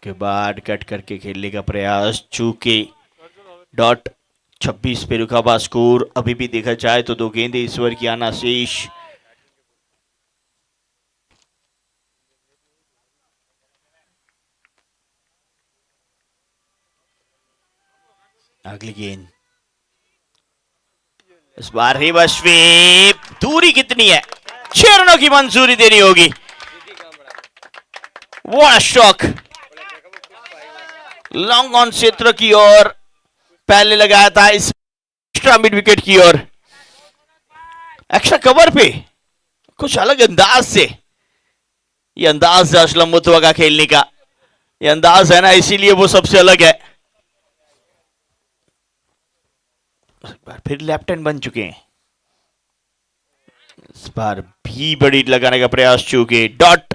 के बाद कट करके खेलने का प्रयास, चूके डॉट 26 पे रुका हुआ स्कोर। अभी भी देखा जाए तो 2 गेंदें इस ओवर की आना शेष। अगली गेंद इस बार रिवर्स स्वीप, दूरी कितनी है? 6 रनों की मंजूरी देनी होगी। व्हाट शॉक, लॉन्ग ऑन क्षेत्र की ओर पहले लगाया था, इस एक्स्ट्रा मिड विकेट की ओर। एक्स्ट्रा कवर पे कुछ अलग अंदाज से, ये अंदाज है असलम मुतवा का खेलने का, ये अंदाज है ना, इसीलिए वो सबसे अलग है। फिर लेफ्ट हैंड बन चुके हैं। इस बार भी बड़ी लगाने का प्रयास, चूके डॉट।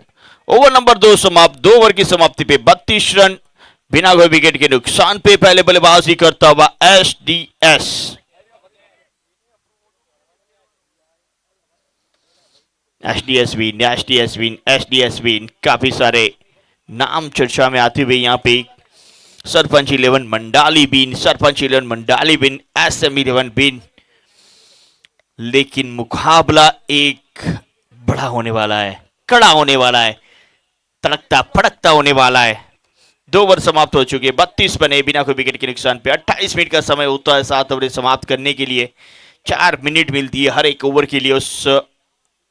ओवर नंबर 2 समाप्त। 2 ओवर की समाप्ति पे 32 रन बिना कोई विकेट के नुकसान पे पहले बल्लेबाजी करता हुआ SDS. SDS win, SDS win, SDS win. काफी सारे नाम चर्चा में आते हुए यहाँ पे सरपंच 11 मंडाली बिन, सरपंच 11 मंडाली बिन, एसएम 11 बिन। लेकिन मुकाबला एक बड़ा होने वाला है, कड़ा होने वाला है, तड़कता फड़कता होने वाला है। 2 ओवर समाप्त हो चुके, 32 बने बिना कोई विकेट के नुकसान पे। 28 मिनट का समय होता है 7 ओवर समाप्त करने के लिए। 4 मिनट मिलती है हर एक ओवर के लिए उस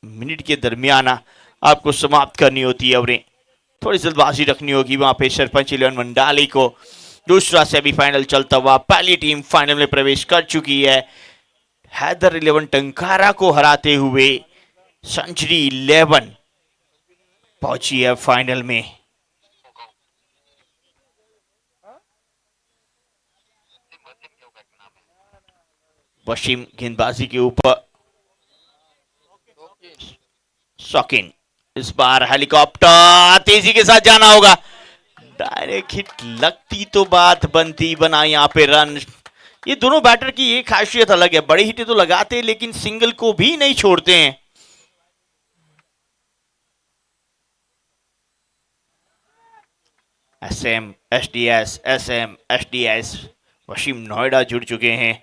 मिनट के दरमियान आपको समाप्त करनी होती है ओवरें, थोड़ी जल्दबाजी रखनी होगी वहां पे सरपंच इलेवन मंडाली को। दूसरा सेमीफाइनल चलता हुआ पहली टीम फाइनल में प्रवेश कर चुकी है। हैदर 11 टंकारा को हराते हुए सेंचुरी 11 पहुंची है फाइनल में। वसीम गेंदबाजी के ऊपर, शौकीन इस बार हेलीकॉप्टर तेजी के साथ जाना होगा, डायरेक्ट हिट लगती तो बात बनती, बना यहाँ पे रन। ये दोनों बैटर की एक खासियत अलग है, बड़ी हिटें तो लगाते हैं लेकिन सिंगल को भी नहीं छोड़ते हैं। SM SDS, SM SDS, Wasim Noida जुड़ चुके हैं।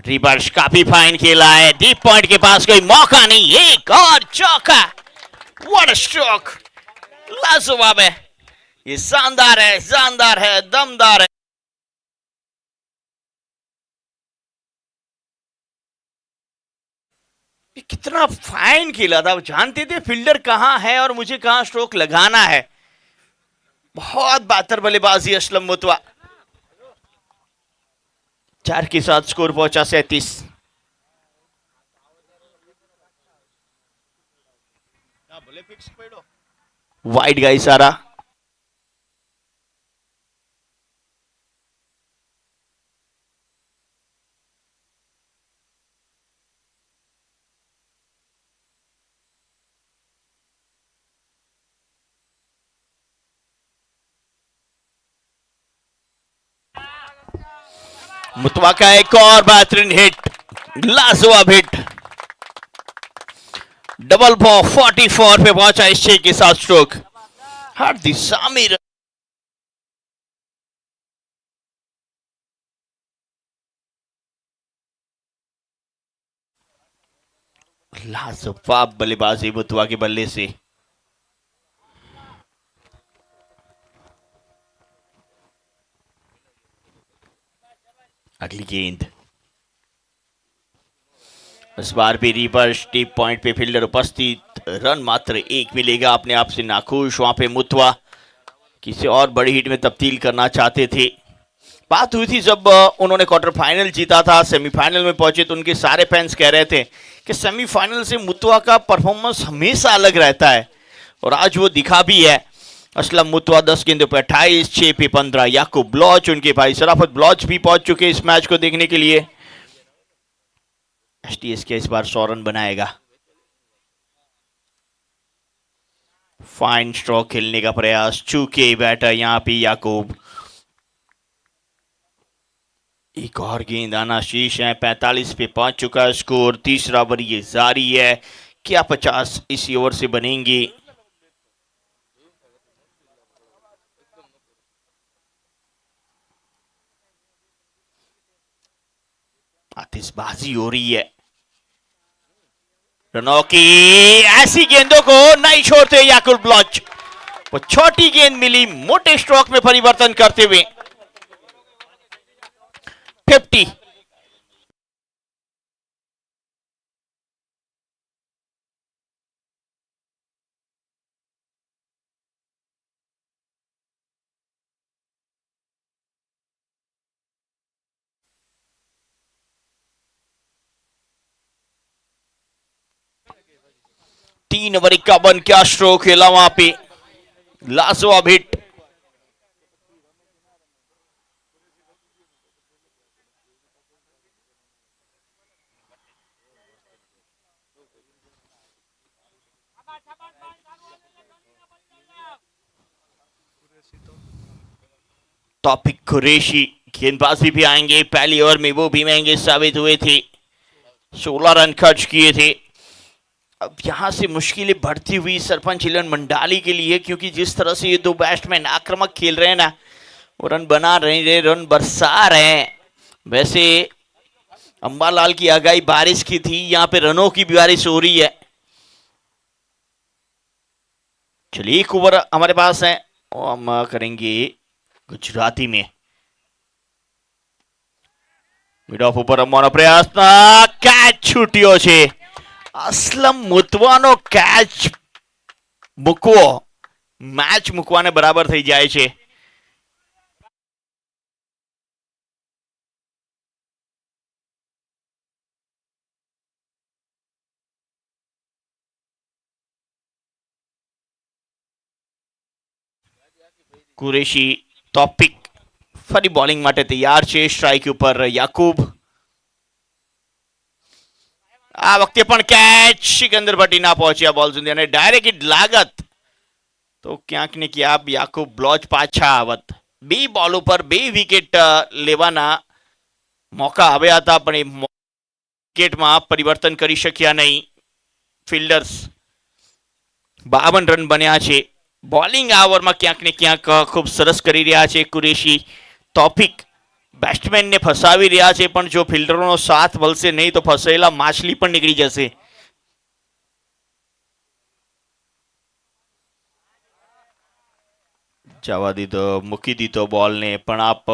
रिवर्स काफी फाइन खेला है, डीप पॉइंट के पास कोई मौका नहीं, एक और चौका। व्हाट स्ट्रोक, लाजवाब है, ये शानदार है, दमदार है। ये कितना फाइन खेला था, जानते थे फील्डर कहां है और मुझे कहां स्ट्रोक लगाना है। बहुत बेहतर बल्लेबाजी असलम मुतवा। 4 के साथ स्कोर पहुंचा 37। वाइड का इशारा, मुतवा का एक और बेहतरीन हिट, लाजवाब हिट, डबल बॉल 44 पे पहुंचा इस 6 के साथ स्ट्रोक। हर दिशा में लाजवाब बल्लेबाजी मुतवा के बल्ले से। अगली गेंद, इस बार भी रिवर्स डीप पॉइंट पे फील्डर उपस्थित, रन मात्र 1 मिलेगा। अपने आप से नाखुश वहां पे मुतवा, किसी और बड़ी हिट में तब्दील करना चाहते थे। बात हुई थी जब उन्होंने क्वार्टर फाइनल जीता था, सेमीफाइनल में पहुंचे तो उनके सारे फैंस कह रहे थे कि सेमीफाइनल से मुतवा का परफॉर्मेंस हमेशा अलग रहता है, और आज वो दिखा भी है। असलम मुतवा 10 गेंदों पे 28, 6 पे 15। याकूब ब्लॉच, उनके भाई शराफत ब्लॉच भी पहुंच चुके इस मैच को देखने के लिए। एसटीएस के इस बार 100 रन बनाएगा। फाइन स्ट्रोक खेलने का प्रयास, चूके बैटर यहां पे याकूब। एक और गेंद आना शीश है, 45 पे पहुंच चुका है स्कोर। तीसरा ओवर ये जारी है, क्या 50 इसी ओवर से बनेंगे? आतिशबाजी हो रही है, रनों की ऐसी गेंदों को नहीं छोड़ते याकूब ब्लॉच। वो छोटी गेंद मिली, मोटे स्ट्रोक में परिवर्तन करते हुए 50। तीन ओवर 51, क्या स्ट्रोक खेला वहां पे, लाजवाब हिट। तौफीक कुरैशी गेंदबाजी भी आएंगे, पहली ओवर में वो भी महंगे साबित हुए थे, 16 रन खर्च किए थे। अब यहां से मुश्किलें बढ़ती हुई सरपंच इलेवन मंडाली के लिए, क्योंकि जिस तरह से ये दो बैट्समैन आक्रामक खेल रहे हैं ना, वो रन बना रहे, रन बरसा रहे हैं। वैसे अंबालाल की आगाही बारिश की थी, यहां पे रनों की भी बारिश हो रही है। चलिए एक ओवर हमारे पास है, और हम करेंगे गुजराती में। મિડ ઓફ ઉપર રમવાનો પ્રયાસ, કેચ છૂટ્યો છે. અસલમ મુતવાનો કેચ મૂકવો મેચ મૂકવાને બરાબર થઈ જાય છે. કુરેશી તોફિક ફરી બોલિંગ માટે તૈયાર છે. સ્ટ્રાઇક ઉપર યાકુબ. આ વખતે પણ કેચ. સિકંદર ભટ્ટી ના પહોંચ્યા બોલ સુધી અને ડાયરેક્ટ હિટ લાગત તો ક્યાંક ને ક્યાંક યાકુબ બ્લોચ પાછા આવત. 2 બોલ ઉપર 2 વિકેટ લેવાના મોકા આવ્યા હતા પણ એ વિકેટમાં પરિવર્તન કરી શક્યા નહીં ફિલ્ડર્સ. 52 રન બન્યા છે. બોલિંગ આ ઓવરમાં ક્યાંક ને ક્યાંક ખૂબ સરસ કરી રહ્યા છે કુરેશી તોફિક. બેટ્સમેનને ફસાવી રહ્યા છે પણ જો ફિલ્ડરોનો સાથ મળશે નહીં તો ફસાયેલા માછલી પણ નીકળી જશે. જવા દીધો, મૂકી દીધો બોલને પણ આપ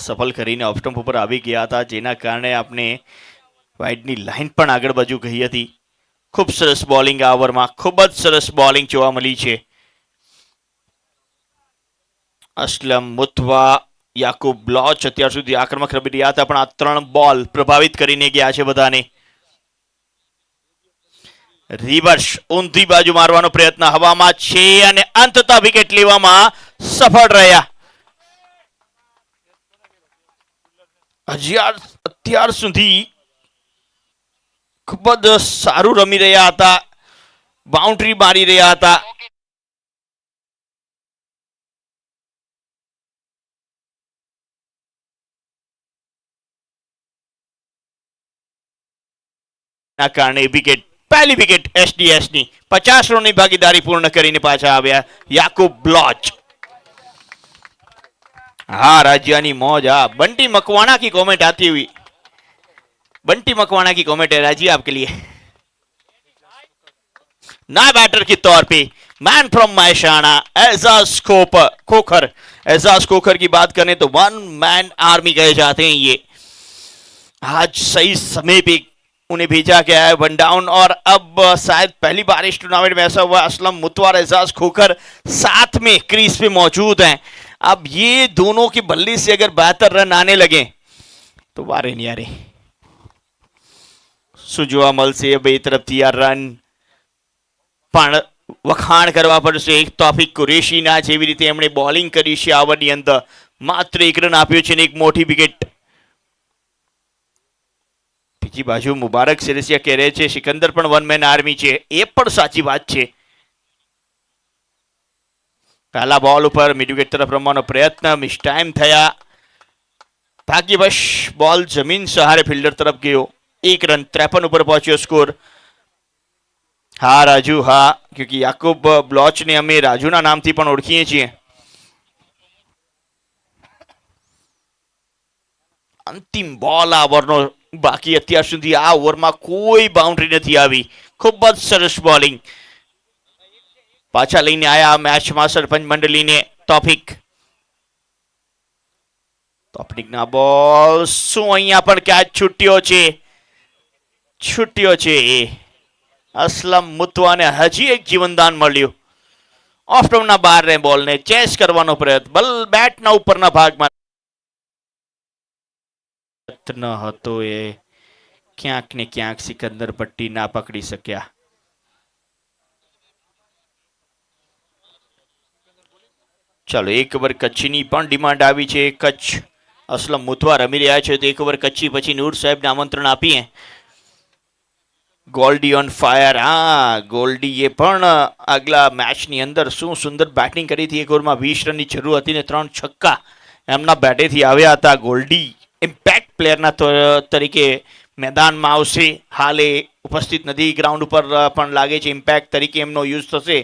સફળ કરીને ઓફ સ્ટમ્પ ઉપર આવી ગયા હતા જેના કારણે આપને વાઇડની લાઇન પણ આગળ બાજુ ગઈ હતી. ખૂબ સરસ બોલિંગ આ ઓવરમાં, ખૂબ જ સરસ બોલિંગ જોવા મળી છે. અસલમ, મુતવા, યાકુબ, બ્લોચ અત્યાર સુધી આક્રમક રમી રહ્યા હતા પણ આ 3 બોલ પ્રભાવિત કરીને ગયા છે બધાને. રિવર્સ ઊંધી બાજુ મારવાનો પ્રયત્ન હવામાં છે અને અંતતઃ વિકેટ લેવામાં સફળ રહ્યા. અત્યાર સુધી ખૂબ જ સારું રમી રહ્યા હતા, બાઉન્ડ્રી મારી રહ્યા હતા. ના કારણે વિકેટ, પહેલી વિકેટ SDS ની. 50 રનની ભાગીદારી પૂર્ણ કરીને પાછા આવ્યા યાકુબ બ્લોચ. हाँ राज्यानी मौज. हाँ बंटी मकवाना की कमेंट आती हुई. बंटी मकवाना की कमेंट है राजी आपके लिए. ना बैटर के तौर पे मैन फ्रॉम महसाणा एजाज खोखर. एजाज खोखर की बात करें तो 1 मैन आर्मी कहे जाते हैं ये. आज सही समय पे उन्हें भेजा गया है 1 डाउन और अब शायद पहली बार इस टूर्नामेंट में ऐसा हुआ असलम मुतवार एजाज खोखर साथ में क्रीज पे मौजूद हैं. अब ये दोनों की बल्ली से अगर बेहतर रन आने लगे तो वारे नहीं आ रहे. શું જોવા મળશે બે તરફથી આ રન પણ વખાણ કરવા પડશે તોફિક કુરેશીના. જેવી રીતે એમણે બોલિંગ કરી છે આ ઓવરની અંદર માત્ર 1 રન આપ્યો છે ને 1 મોટી વિકેટ. બીજી બાજુ મુબારક સિરસિયા કહે રહે છે સિકંદર પણ 1 મેન આર્મી છે. એ પણ સાચી વાત છે. પહેલા બોલ ઉપર મિડ વિકેટ તરફ રમવાનો પ્રયત્ન મિસ ટાઈમ થયા. ભાગ્યવશ બોલ જમીન સહારે ફિલ્ડર તરફ ગયો. 1 रन 53 ऊपर पहुंचो स्कोर. हाँ राजू हाँ, क्योंकि याकूब ब्लॉच ने हमें राजू ना नाम थी पण ओळखीए छीए. अंतिम बॉल आ ओवरनो बाकी અત્યાર સુધી આ ઓવરમાં કોઈ બાઉન્ડરી નથી આવી. ખૂબ જ સરસ બોલિંગ પાછા લઈને આયા મેચમાં સરપંચ મંડળીને તોફિક. તોફિકના બોલ શું અહીંયા પણ કેચ છૂટ્યો છે. असलम मुतवाने हजी एक जीवनदान मळ्યું. ऑफ स्टम्पના બહારને બોલને ચેસ કરવાનો પ્રયત્ન બેટના ઉપરના ભાગમાં ન હતો એ ક્યાંક ને ક્યાંક સિકંદર પટ્ટી ના પકડી શક્યા. ચાલો 1 ઓવર કચ્છની પણ ડિમાન્ડ આવી છે. કચ્છ असलम મુતવા રમી રહ્યા છે તો 1 ઓવર કચ્છી પછી નૂર સાહેબને આમંત્રણ આપીએ. Goldy on fire. हाँ गोल्डी ये पण अगला मैच ની અંદર શું સુંદર બેટિંગ કરી હતી. 1 ઓવરમાં 20 રનની જરૂર હતી ને 3 છક્કા એમના બેટેથી આવ્યા હતા. गोल्डी ઇમ્પેક્ટ પ્લેયરના તરીકે મેદાનમાં આવશે. હાલે ઉપસ્થિત નથી ગ્રાઉન્ડ ઉપર પણ લાગે છે ઇમ્પેક્ટ તરીકે એમનો યુઝ થશે.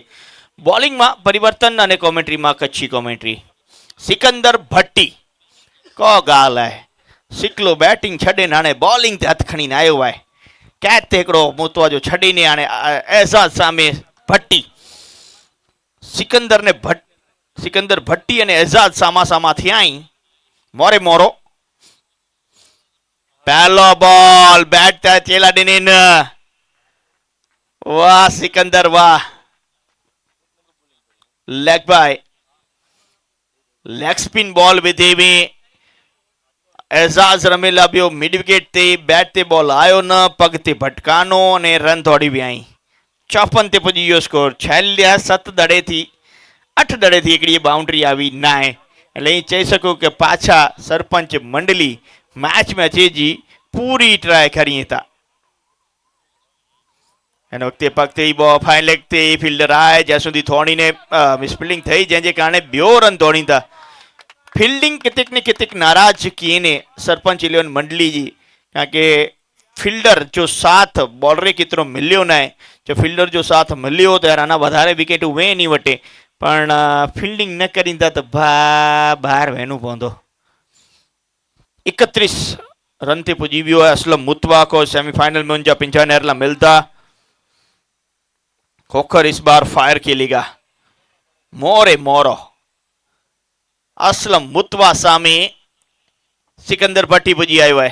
બોલિંગમાં પરિવર્તન અને કોમેન્ટ્રીમાં કચ્છી કોમેન્ટ્રી. સિકંદર ભટ્ટી કો ગાલ હે સિકલો બેટિંગ છડે નાણે બોલિંગ તે હથખણીને આવ્યો હોય. कैद तेकड़ो मुतवा जो छड़ी ने आने एजाज सामे भट्टी. सिकंदर भट्टी અને એઝાદ સામા સામા થયા. મોરે મોરો પહેલો બોલ બેટ ચેલાડીની વાહ સિકંદર વાહ લેગ બાય લેગ સ્પિન બોલ વિધેવી એઝાઝ રમેલા બ્યો મિડ વિકેટ તે બેટ તે બોલ આયો ન પગ તે ભટકાનો અને રન દોડી વ્યાઈ 54 તે પહોંચી ગયો સ્કોર છેલ્લા 7 દડેથી 8 દડેથી એકડી બાઉન્ડ્રી આવી નાય એટલે અહીં કહી શકું કે પાછા સરપંચ મંડળી मैच में अचे जी पूरी ट्राई करी था एन वक्ते पगते ही बॉल फाइन लेग ते फील्डर आए ज्यां सुधी थोड़ी ने मिसफील्डिंग थई जेजे कारणे ब्यो रन दौड़ी था फील्डिंग कितक ने कितक नाराज किए ने सरपंच इलेवन मंडली जी कारण फील्डर जो साथ बॉलरे कितरो मिलियो ना जो फील्डर जो साथ मिलियो तो यार आना वधारे विकेट वे नहीं वटे पण फील्डिंग न करी तो बाहर वेनु पवंदो 31 रन ते पुजी वियो है असलम मुतवा को सेमीफाइनल में उनजा 95 मिलता खोखर इस बार फायर खेलेगा मोरे मोरो असलम मुतवा सामे सिकंदर भट्टी पुजी आयो है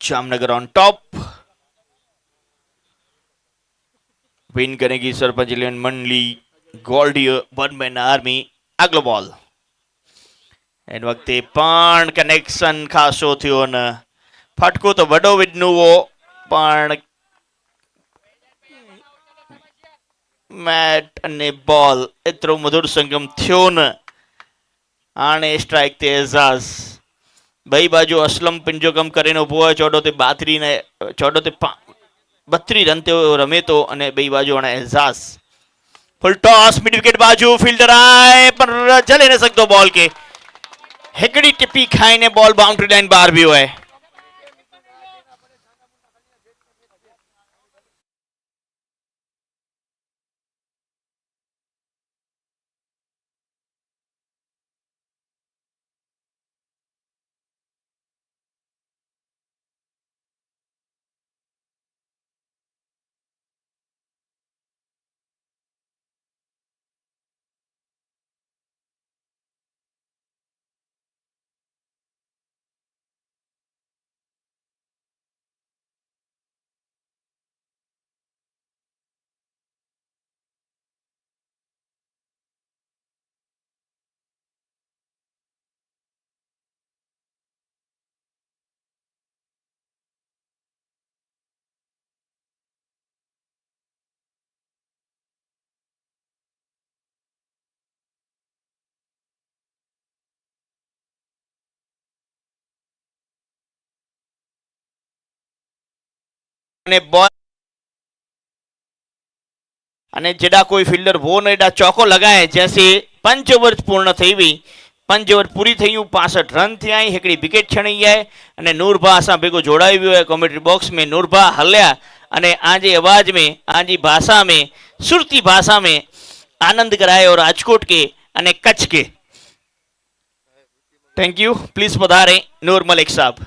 जामनगर ऑन टॉप विन करेगी सरपंच इलेवन मंडली गोल्डी वन मैन आर्मी अगलो बॉल एन वक्ते पण कनेक्शन खासो थियो न फटको तो वडो विडनु वो पण मैट अने बॉल एतरो मधुर संगम थियो न आने स्ट्राइक ते एजाज बई बाजू असलम पिंजो कम करे उभो है 14 ते 32 रन ते रमे तो अने बई बाजू अने Ejaz full toss mid wicket बाजू फील्डर आए पर चले न सकतो बॉल के हेकड़ी टिप्पी खाई ने बॉल बाउंड्री लाइन बाहर भी हुआ है અને જેડા कोई फील्डर वो नेडा चौको लगाए जैसे 5 ओवर पूर्ण थी हुई 5 ओवर पूरी थी 65 रन थी हिकड़ी विकेट छणी है अने नूरभा असां भेगो जोड़ाई वियो है कॉमेंट्री बॉक्स में नूरभा हल्या अने आजे आवाज में आजी भाषा में सुरती भाषा में आनंद कराए और राजकोट के अने कच्छ के थैंक यू प्लीज पधारे नूर मलिक साहब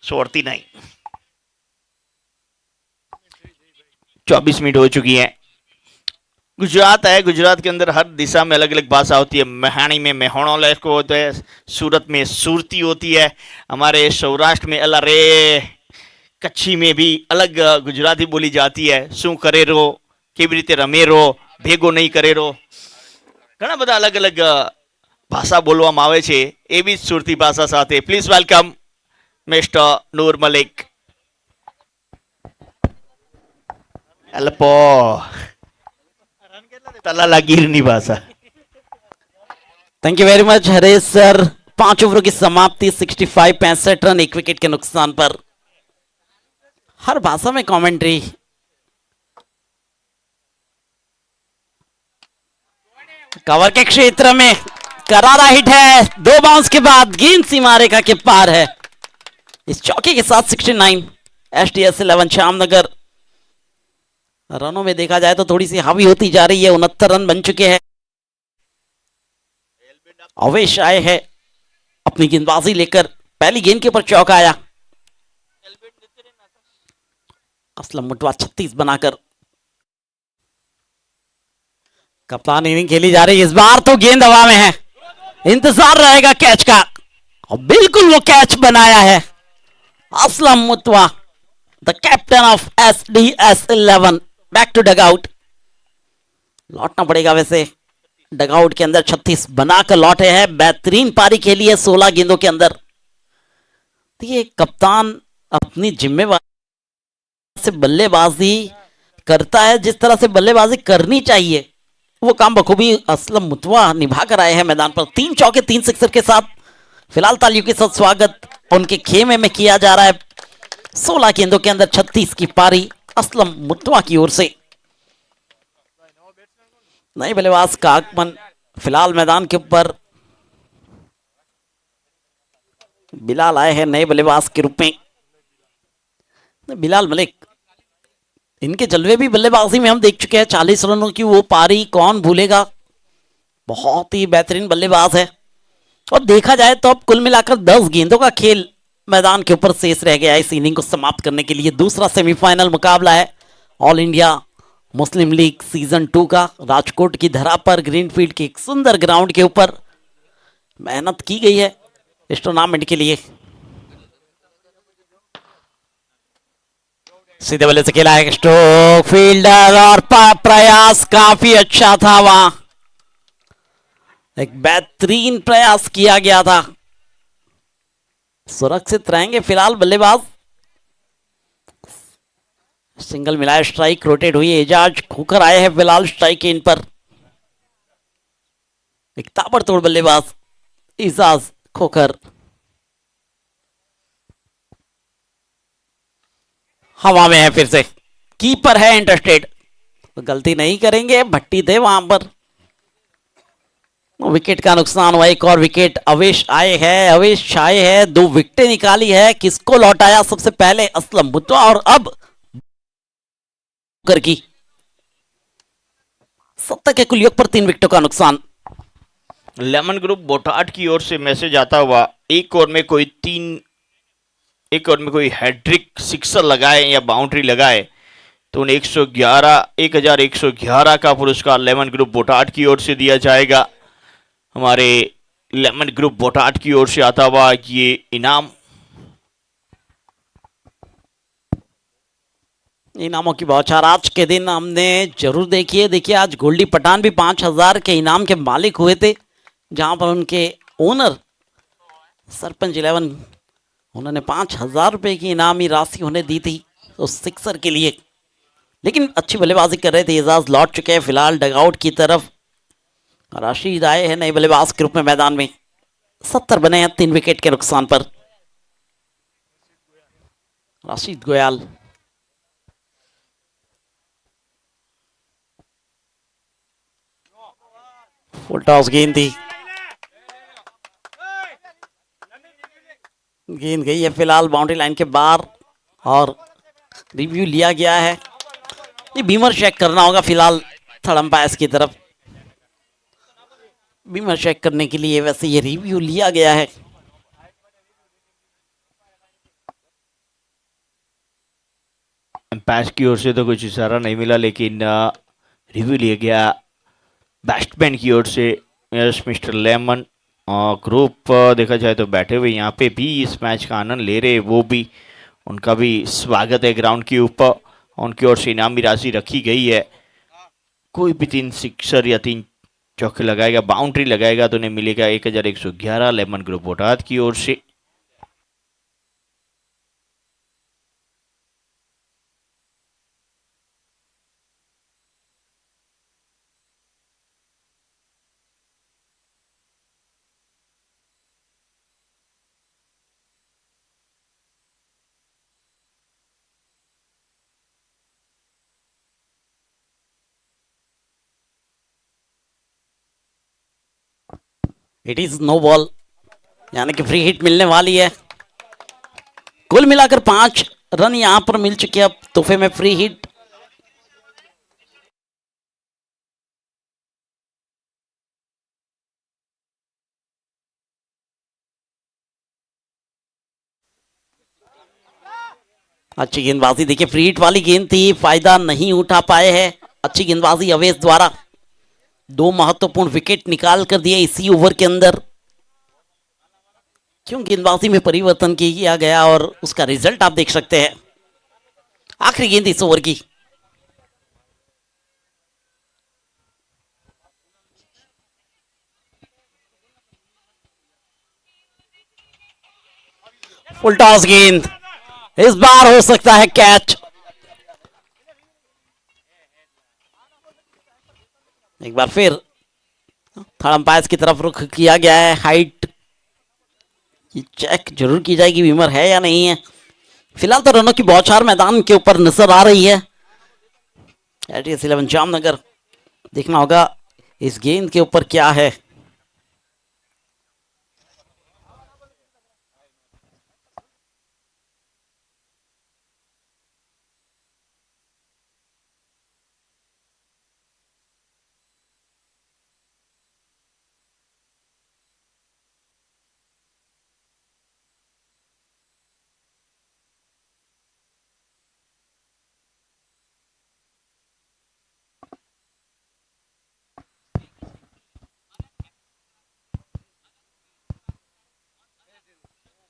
छोड़ती नहीं 24 मिनट हो चुकी है गुजरात है गुजरात के अंदर हर दिशा में अलग अलग भाषा होती है मेहाणी में मेहोणो लहको होता है सूरत में सूरती होती है हमारे सौराष्ट्र में अलारे कच्छी में भी अलग गुजराती बोली जाती है शू करे रो केवी रीते रमे रो भेगो नहीं करे रो घना बधा अलग अलग भाषा बोलवामां आवे छे एवी सुरती भाषा साथे प्लीज वेलकम मिस्टर नूर मलिक अल्पो तलाला गिरनी भाषा thank you very much Haresh sir 5 ओवरों की समाप्ति 65 रन 1 विकेट के नुकसान पर हर भाषा में कमेंट्री कवर के क्षेत्र में करारा हिट है 2 बाउंस के बाद गेंद सीमा रेखा के पार है इस चौके के साथ 69 एसटीएस 11 जामनगर रनों में देखा जाए तो थोड़ी सी हावी होती जा रही है। 69 रन बन चुके हैं। अवेश आए हैं अपनी गेंदबाजी लेकर, पहली गेंद के ऊपर चौका आया। असलम मुटवा 36 बनाकर कप्तान इनिंग खेली जा रही है। इस बार तो गेंद हवा में है, इंतजार रहेगा कैच का, और बिल्कुल वो कैच बनाया है Aslam Mutwa, the captain of SDS11। Back to dugout, लौटना पड़ेगा वैसे। डगआउट के अंदर 36 बनाकर लौटे हैं। बेहतरीन पारी खेली है 16 गेंदों के अंदर। ये कप्तान अपनी जिम्मेवारी से बल्लेबाजी करता है, जिस तरह से बल्लेबाजी करनी चाहिए वो काम बखूबी असलम मुतवा निभा कर आए हैं मैदान पर। 3 चौके 3 सिक्सर के साथ फिलहाल तालियों के साथ स्वागत उनके खेमे में किया जा रहा है। 16 गेंदों के अंदर 36 की पारी असलम मुतवा की ओर से। नए बल्लेबाज का आगमन फिलहाल मैदान के ऊपर। बिलाल आए हैं नए बल्लेबाज के रूप में, बिलाल मलिक। इनके जलवे भी बल्लेबाजी में हम देख चुके हैं। 40 रनों की वो पारी कौन भूलेगा। बहुत ही बेहतरीन बल्लेबाज है। और देखा जाए तो अब कुल मिलाकर 10 गेंदों का खेल मैदान के ऊपर शेष रह गया है इस इनिंग को समाप्त करने के लिए। दूसरा सेमीफाइनल मुकाबला है all India Muslim league season 2 का। राजकोट की धरा पर ग्रीनफील्ड के एक सुंदर ग्राउंड के ऊपर मेहनत की गई है इस टूर्नामेंट के लिए। सीधे बल्ले से खेला है स्ट्रोक, फील्डर और प्रयास काफी अच्छा था। वहां एक बेहतरीन प्रयास किया गया था। सुरक्षित रहेंगे फिलहाल बल्लेबाज। सिंगल मिलाया, स्ट्राइक रोटेट हुई। एजाज खोकर आए हैं फिलहाल स्ट्राइक इन पर। एक ताबड़तोड़ बल्लेबाज एजाज खोकर। हवा में है फिर से, कीपर है इंटरेस्टेड, तो गलती नहीं करेंगे। भट्टी थे वहां पर। विकेट का नुकसान हुआ। एक और विकेट अवेश आए हैं, अवेश आए हैं, 2 विकेटें निकाली है। किसको लौटाया सबसे पहले? असलम मुतवा, और अब की 70 के कुल योग पर 3 विकेटों का नुकसान। लेमन ग्रुप बोटाट की ओर से मैसेज आता हुआ, एक ओवर में कोई हैट्रिक सिक्सर लगाए या बाउंड्री लगाए तो उन्हें 1111 का पुरस्कार लेमन ग्रुप बोटाट की ओर से दिया जाएगा। हमारे लेमन ग्रुप बोटाट की ओर से आता हुआ ये इनाम। इनामों की बौछार आज के दिन हमने जरूर देखी है। देखिए आज गोल्डी पठान भी 5000 के इनाम के मालिक हुए थे, जहां पर उनके ओनर सरपंच 11 उन्होंने 5000 रुपए की इनामी राशि उन्हें दी थी उस सिक्सर के लिए। लेकिन अच्छी बल्लेबाजी कर रहे थे। एजाज लौट चुके हैं फिलहाल डगआउट की तरफ। राशिद आए हैं नए बल्लेबाज के रूप में मैदान में। 70 बने हैं 3 विकेट के नुकसान पर। राशिद गोयल फुल टॉस गेंद थी, गेंद गई है फिलहाल बाउंड्री लाइन के बाहर और रिव्यू लिया गया है। ये बीमर चेक करना होगा फिलहाल थर्ड अंपायर की तरफ। बीमर चेक करने के लिए वैसे ये रिव्यू लिया गया है। अंपायर की ओर से तो कुछ इशारा नहीं मिला, लेकिन रिव्यू लिया गया बैट्समैन की ओर से। यस मिस्टर लेमन ग्रुप देखा जाए तो बैठे हुए यहाँ पे भी इस मैच का आनंद ले रहे, वो भी उनका भी स्वागत है ग्राउंड के ऊपर। उनकी ओर से इनामी राशि रखी गई है। कोई भी 3 सिक्सर या 3 चौके लगाएगा, बाउंड्री लगाएगा तो उन्हें मिलेगा 1111 लेमन ग्रुप बोटाद की ओर से। इट इज नो बॉल, यानी कि फ्री हिट मिलने वाली है। कुल मिलाकर 5 रन यहां पर मिल चुके हैं अब तोहफे में फ्री हिट। अच्छी गेंदबाजी, देखिए फ्री हिट वाली गेंद थी, फायदा नहीं उठा पाए हैं। अच्छी गेंदबाजी अवेश द्वारा, 2 महत्वपूर्ण विकेट निकाल कर दिए इसी ओवर के अंदर। क्यों गेंदबाजी में परिवर्तन किया गया और उसका रिजल्ट आप देख सकते हैं। आखिरी गेंद इस ओवर की। फुल टॉस गेंद, इस बार हो सकता है कैच। एक बार फिर थर्ड अंपायर की तरफ रुख किया गया है। हाइट ये चेक जरूर की जाएगी विमर है या नहीं है। फिलहाल तो रनों की बौछार मैदान के ऊपर नजर आ रही है। एटीएस 11 जामनगर, देखना होगा इस गेंद के ऊपर क्या है।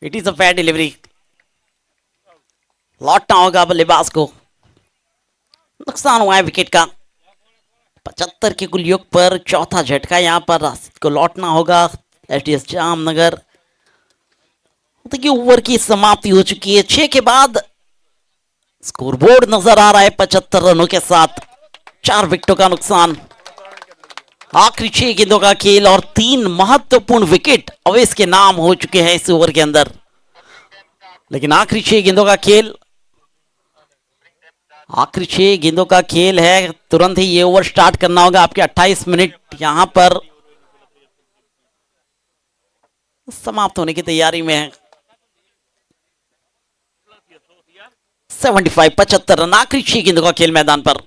It is a fair delivery, लौटना होगा बल्लेबाज को। नुकसान हुआ है विकेट का। 75 के कुल योग पर चौथा झटका, यहां पर राशिद को लौटना होगा। एटीएस जामनगर, देखिए ओवर की समाप्ति हो चुकी है। 6 के बाद स्कोरबोर्ड नजर आ रहा है 75 रनों के साथ, 4 विकेटों का नुकसान। आखिरी 6 गेंदों का खेल और 3 महत्वपूर्ण विकेट अवेश के नाम हो चुके हैं इस ओवर के अंदर। लेकिन आखिरी 6 गेंदों का खेल, आखिरी 6 गेंदों का खेल है। तुरंत ही ये ओवर स्टार्ट करना होगा। आपके 28 मिनट यहां पर समाप्त होने की तैयारी में है। 75 रन, आखिरी 6 गेंदों का खेल मैदान पर।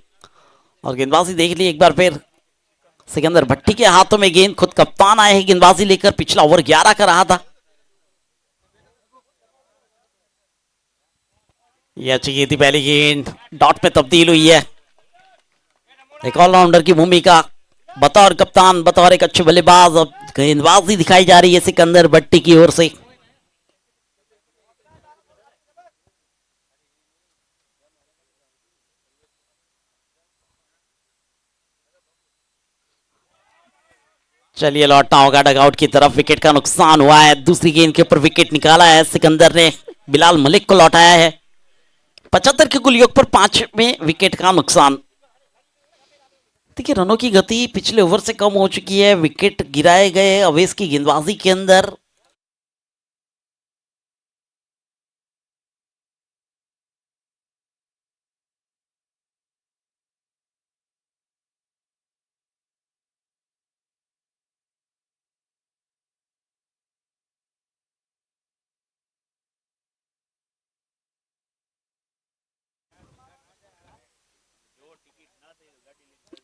और गेंदबाजी देख ली एक बार फिर, सिकंदर भट्टी के हाथों में गेंद, खुद कप्तान आए हैं गेंदबाजी लेकर। पिछला ओवर 11 का रहा था। ये अच्छी गेंद थी, पहली गेंद डॉट में तब्दील हुई है। एक ऑलराउंडर की भूमिका बतौर कप्तान, बतौर एक अच्छे बल्लेबाज, अब गेंदबाजी दिखाई जा रही है सिकंदर भट्टी की ओर से। चलिए लौटना होगा डगआउट की तरफ। विकेट का नुकसान हुआ है। दूसरी गेंद के ऊपर विकेट निकाला है सिकंदर ने, बिलाल मलिक को लौटाया है। 75 के कुल योग पर 5वें विकेट का नुकसान। देखिए रनों की गति पिछले ओवर से कम हो चुकी है। विकेट गिराए गए अवेश की गेंदबाजी के अंदर।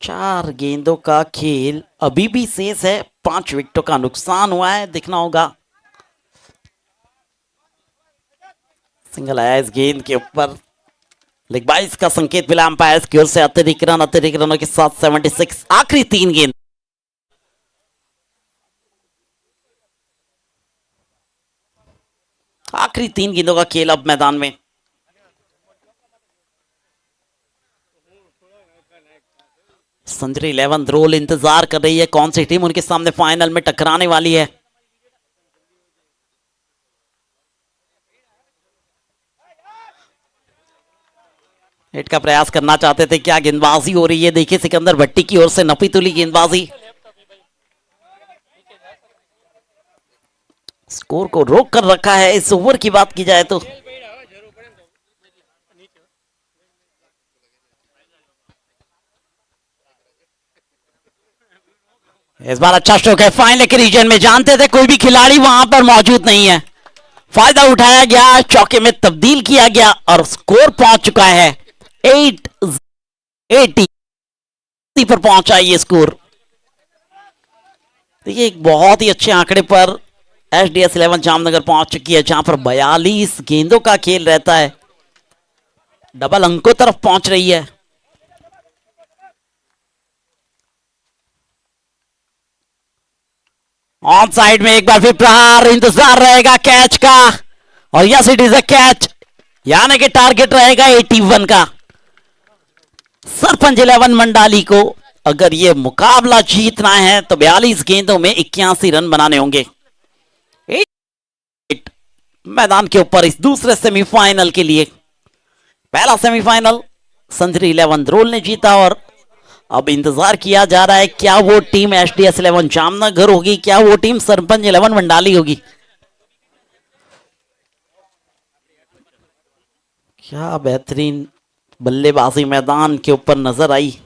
चार गेंदों का खेल अभी भी शेष है। 5 विकेटों का नुकसान हुआ है। देखना होगा, सिंगल आया इस गेंद के ऊपर। लेग 22 का संकेत मिला अंपायर की ओर से। अतिरिक्त रन, अतिरिक्त रनों के साथ 76। आखिरी 3 गेंद, आखिरी 3 गेंदों का खेल अब मैदान में। संजरी 11 रोल इंतजार कर रही है, कौन सी टीम उनके सामने फाइनल में टकराने वाली है। हिट का प्रयास करना चाहते थे, क्या गेंदबाजी हो रही है। देखिए सिकंदर भट्टी की ओर से नपी तुली गेंदबाजी, स्कोर को रोक कर रखा है। इस ओवर की बात की जाए तो इस बार अच्छा स्ट्रोक है फाइनल के रीजन में। जानते थे कोई भी खिलाड़ी वहां पर मौजूद नहीं है, फायदा उठाया गया, चौके में तब्दील किया गया और स्कोर पहुंच चुका है 880 पर पहुंचा ये स्कोर। देखिए एक बहुत ही अच्छे आंकड़े पर एचडीएस 11 जामनगर पहुंच चुकी है, जहां पर 42 गेंदों का खेल रहता है। डबल अंकों तरफ पहुंच रही है। ऑन साइड में एक बार फिर प्रहार, इंतजार रहेगा कैच का, और yes it is a catch, यानी कि टारगेट रहेगा 81 का। सरपंच 11 मंडाली को अगर ये मुकाबला जीतना है तो 42 गेंदों में 81 रन बनाने होंगे। मैदान के ऊपर इस दूसरे सेमीफाइनल के लिए, पहला सेमीफाइनल संजरी 11 रोल ने जीता, और अब इंतजार किया जा रहा है क्या वो टीम एचडीएस 11 जामनगर होगी, क्या वो टीम सरपंच 11 मंडाली होगी। क्या बेहतरीन बल्लेबाजी मैदान के ऊपर नजर आई।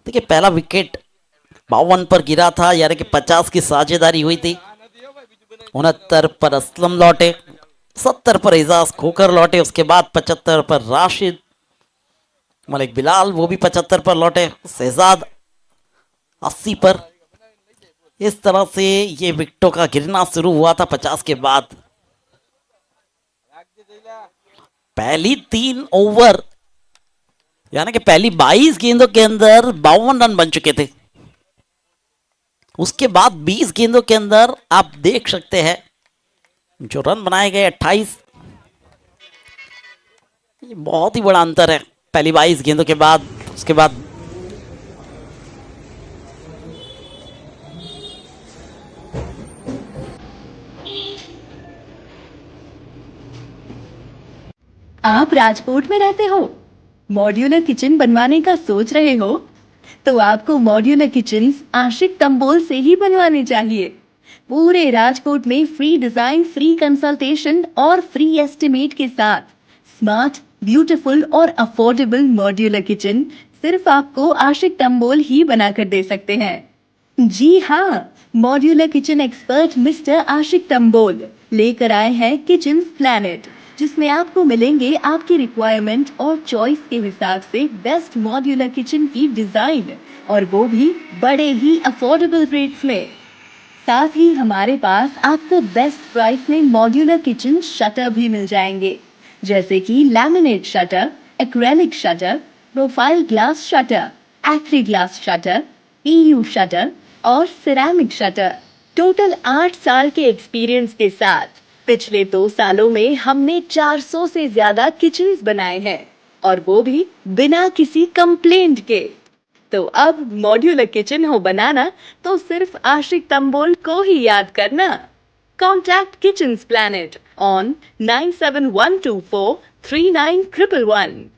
देखिए पहला विकेट 52 पर गिरा था, यानी कि 50 की साझेदारी हुई थी। 69 पर असलम लौटे, 70 पर एजाज खोकर लौटे, उसके बाद 75 पर राशिद मलिक बिलाल वो भी 75 पर लौटे, शहजाद 80 पर। इस तरह से ये विकेटों का गिरना शुरू हुआ था 50 के बाद। पहली 3 ओवर यानी कि पहली 22 गेंदों के अंदर 52 रन बन चुके थे। उसके बाद 20 गेंदों के अंदर आप देख सकते हैं जो रन बनाए गए 28। ये बहुत ही बड़ा अंतर है पहली 22 गेंदों के बाद। उसके बाद आप राजकोट में रहते हो, मॉड्यूलर किचन बनवाने का सोच रहे हो, तो आपको मॉड्यूलर किचन आशिक तंबोल से ही बनवाने चाहिए। पूरे राजकोट में फ्री डिजाइन, फ्री कंसल्टेशन और फ्री एस्टिमेट के साथ स्मार्ट, ब्यूटीफुल और अफोर्डेबल मॉड्यूलर किचन सिर्फ आपको आशिक तंबोल ही बनाकर दे सकते हैं। जी हाँ, मॉड्यूलर किचन एक्सपर्ट मिस्टर आशिक तंबोल लेकर आए हैं किचन प्लैनेट, जिसमें आपको मिलेंगे आपकी रिक्वायरमेंट और चॉइस के हिसाब से बेस्ट मॉड्यूलर किचन की डिजाइन, और वो भी बड़े ही अफोर्डेबल रेट्स में। साथ ही हमारे पास आपको बेस्ट प्राइस में मॉड्यूलर किचन शटर भी मिल जाएंगे, जैसे कि laminate shutter, acrylic shutter, profile glass shutter, एक्री ग्लास शटर, पीयू शटर और सिरेमिक शटर। टोटल 8 साल के एक्सपीरियंस के साथ पिछले 2 सालों में हमने 400 से ज्यादा किचन्स बनाए हैं, और वो भी बिना किसी कंप्लेंट के। तो अब मॉड्यूलर किचन हो बनाना तो सिर्फ आशिक तंबोल को ही याद करना। Contact kitchens planet on 9712439111।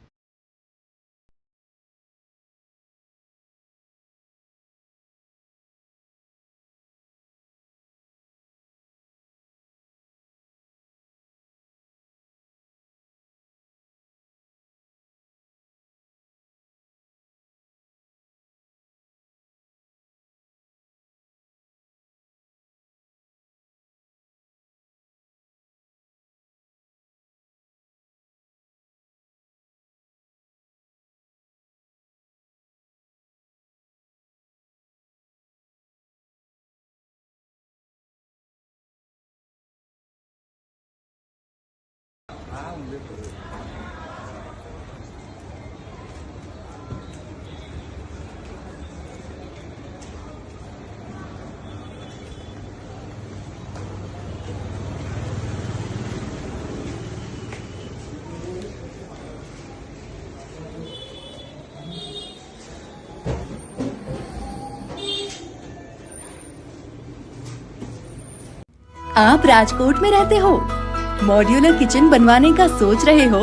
आप राजकोट में रहते हो, मॉड्यूलर किचन बनवाने का सोच रहे हो,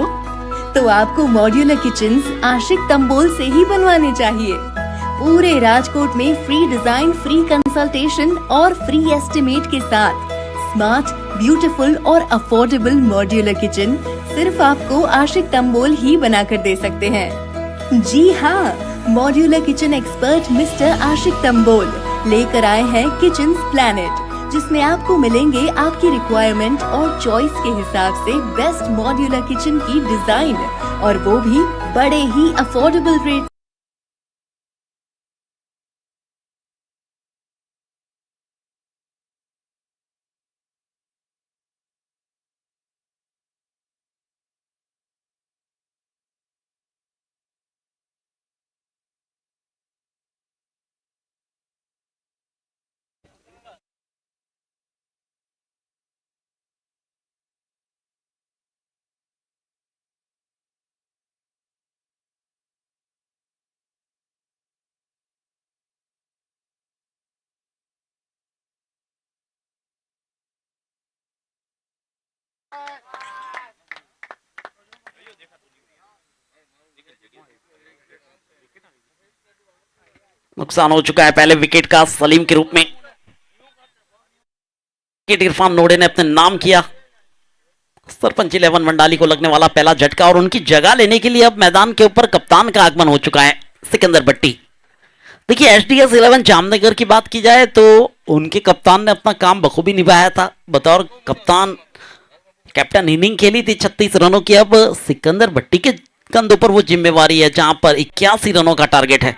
तो आपको मॉड्यूलर किचन्स आशिक तंबोल से ही बनवाने चाहिए। पूरे राजकोट में फ्री डिजाइन, फ्री कंसल्टेशन और फ्री एस्टिमेट के साथ स्मार्ट, ब्यूटीफुल और अफोर्डेबल मॉड्यूलर किचन सिर्फ आपको आशिक तंबोल ही बनाकर दे सकते हैं। जी हाँ, मॉड्यूलर किचन एक्सपर्ट मिस्टर आशिक तंबोल लेकर आए हैं किचन प्लैनेट, जिसमें आपको मिलेंगे आपकी रिक्वायरमेंट और चॉइस के हिसाब से बेस्ट मॉड्यूलर किचन की डिजाइन, और वो भी बड़े ही अफोर्डेबल रेट। नुकसान हो चुका है पहले विकेट का सलीम के रूप में। विकेट इरफान नोडे ने अपने नाम किया। सरपंच 11 मंडाली को लगने वाला पहला झटका और उनकी जगह लेने के लिए अब मैदान के ऊपर कप्तान का आगमन हो चुका है, सिकंदर भट्टी। देखिए एचडीएस 11 जामनगर की बात की जाए तो उनके कप्तान ने अपना काम बखूबी निभाया था। बतौर कप्तान कैप्टन इनिंग खेली थी 36 रनों की। अब सिकंदर भट्टी के कंधों पर वो जिम्मेवारी है जहां पर 81 रनों का टारगेट है।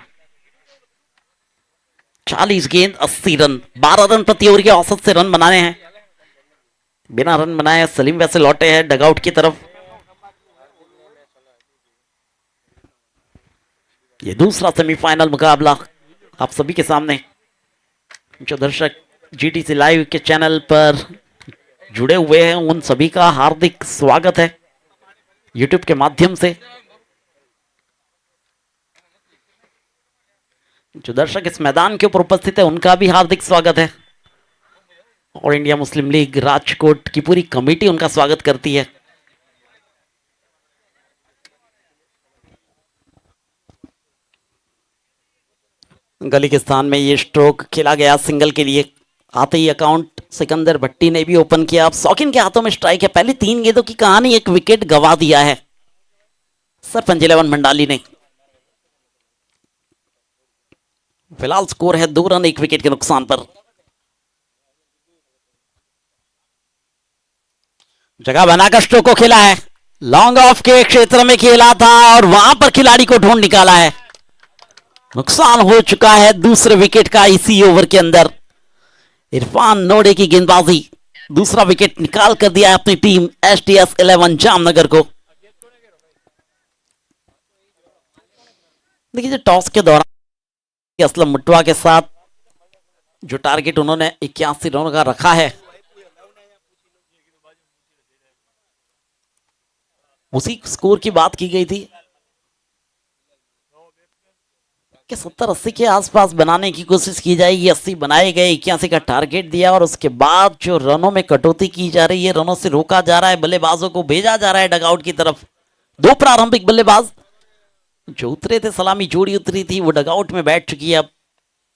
40 गेंद 80 रन, 12 रन प्रति ओवर के औसत से रन बनाने हैं। बिना रन बनाए सलीम वैसे लौटे हैं डगआउट की तरफ। ये दूसरा सेमीफाइनल मुकाबला आप सभी के सामने। जो दर्शक जीटीसी लाइव के चैनल पर जुड़े हुए हैं उन सभी का हार्दिक स्वागत है यूट्यूब के माध्यम से। जो दर्शक इस मैदान के ऊपर उपस्थित है उनका भी हार्दिक स्वागत है और इंडिया मुस्लिम लीग राजकोट की पूरी कमेटी उनका स्वागत करती है। गली के स्थान में ये स्ट्रोक खेला गया सिंगल के लिए। आते ही अकाउंट सिकंदर भट्टी ने भी ओपन किया। अब शौकीन के हाथों में स्ट्राइक है। पहली 3 गेंदों की कहानी, एक विकेट गवा दिया है सरपंच 11 मंडाली ने। फिलहाल स्कोर है 2 रन 1 विकेट के नुकसान पर। जगह बनाकर स्ट्रोक को खेला है, लॉन्ग ऑफ के क्षेत्र में खेला था और वहां पर खिलाड़ी को ढूंढ निकाला है। नुकसान हो चुका है दूसरे विकेट का इसी ओवर के अंदर। इरफान नोडे की गेंदबाजी दूसरा विकेट निकाल कर दिया है अपनी टीम एचडीएस 11 जामनगर को। देखिए टॉस के दौरान असलम मुटवा के साथ जो टारगेट उन्होंने 81 रनों का रखा है उसी स्कोर की बात की गई थी कि 70-80 के आसपास बनाने की कोशिश की जाएगी। 80 बनाए गए, 81 का टारगेट दिया और उसके बाद जो रनों में कटौती की जा रही है, रनों से रोका जा रहा है, बल्लेबाजों को भेजा जा रहा है डगआउट की तरफ। 2 प्रारंभिक बल्लेबाज जो उतरे थे, सलामी जोड़ी उतरी थी, वो डगआउट में बैठ चुकी है। अब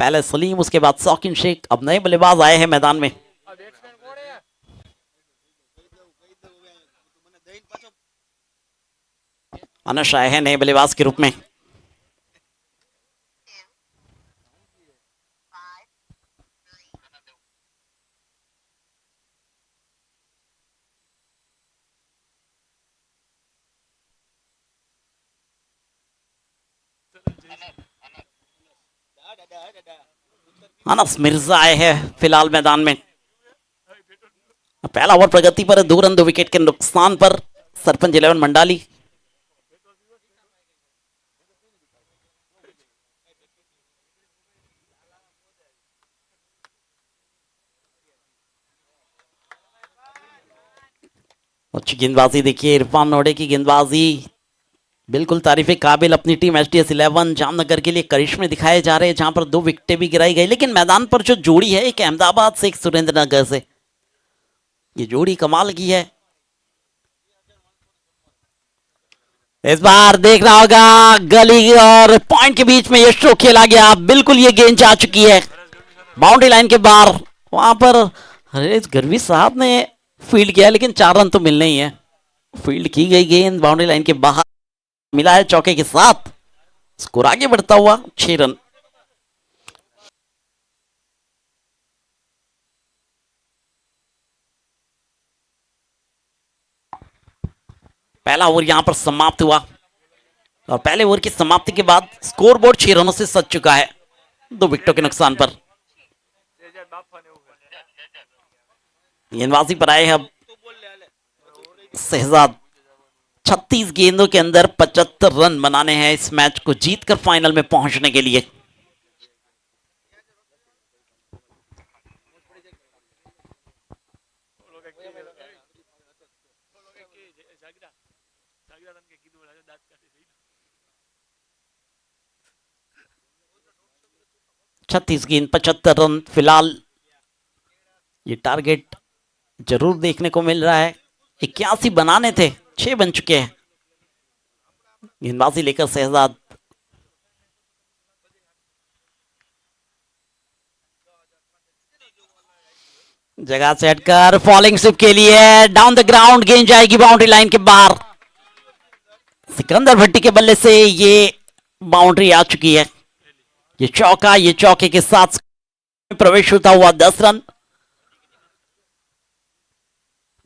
पहले सलीम, उसके बाद शौकीन शेख, अब नए बल्लेबाज आए हैं मैदान में। अनश आए हैं नए बल्लेबाज के रूप में। अनस मिर्जा आए हैं फिलहाल मैदान में। पहला ओवर प्रगति पर 2 रन 2 विकेट के नुकसान पर सरपंच 11 मंडाली। अच्छी गेंदबाजी देखिए इरफान नोडे की गेंदबाजी बिल्कुल तारीफे काबिल। अपनी टीम एचडीएस 11 जामनगर के लिए करिश्मे दिखाए जा रहे हैं जहां पर 2 विकेटें भी गिराई गई। लेकिन मैदान पर जो जोड़ी है, एक अहमदाबाद से एक सुरेंद्रनगर से, ये जोड़ी कमाल की है। इस बार देखना होगा गली और पॉइंट के बीच में ये स्ट्रोक खेला गया। बिल्कुल ये गेंद जा चुकी है बाउंड्री लाइन के बाहर। वहां पर हरेश गरवी साहब ने फील्ड किया लेकिन 4 रन तो मिलने ही है। फील्ड की गई गेंद बाउंड्री लाइन के बाहर मिला है चौके के साथ। स्कोर आगे बढ़ता हुआ 6 रन। पहला ओवर यहां पर समाप्त हुआ और पहले ओवर की समाप्ति के बाद स्कोर बोर्ड 6 रनों से सज चुका है 2 विकेटों के नुकसान पर। गेंदबाजी पर आए हैं अब शहजाद। 36 गेंदों के अंदर 75 रन बनाने हैं इस मैच को जीतकर फाइनल में पहुंचने के लिए। छत्तीस गेंद 75 रन फिलहाल ये टारगेट जरूर देखने को मिल रहा है। 81 बनाने थे, 6 बन चुके हैं। गेंदबाजी लेकर शहजाद, जगह सेट कर फॉलिंग स्विप के लिए डाउन द ग्राउंड, गेंद जाएगी बाउंड्री लाइन के बाहर। सिकंदर भट्टी के बल्ले से ये बाउंड्री आ चुकी है। ये चौका, ये चौके के साथ प्रवेश होता हुआ 10 रन।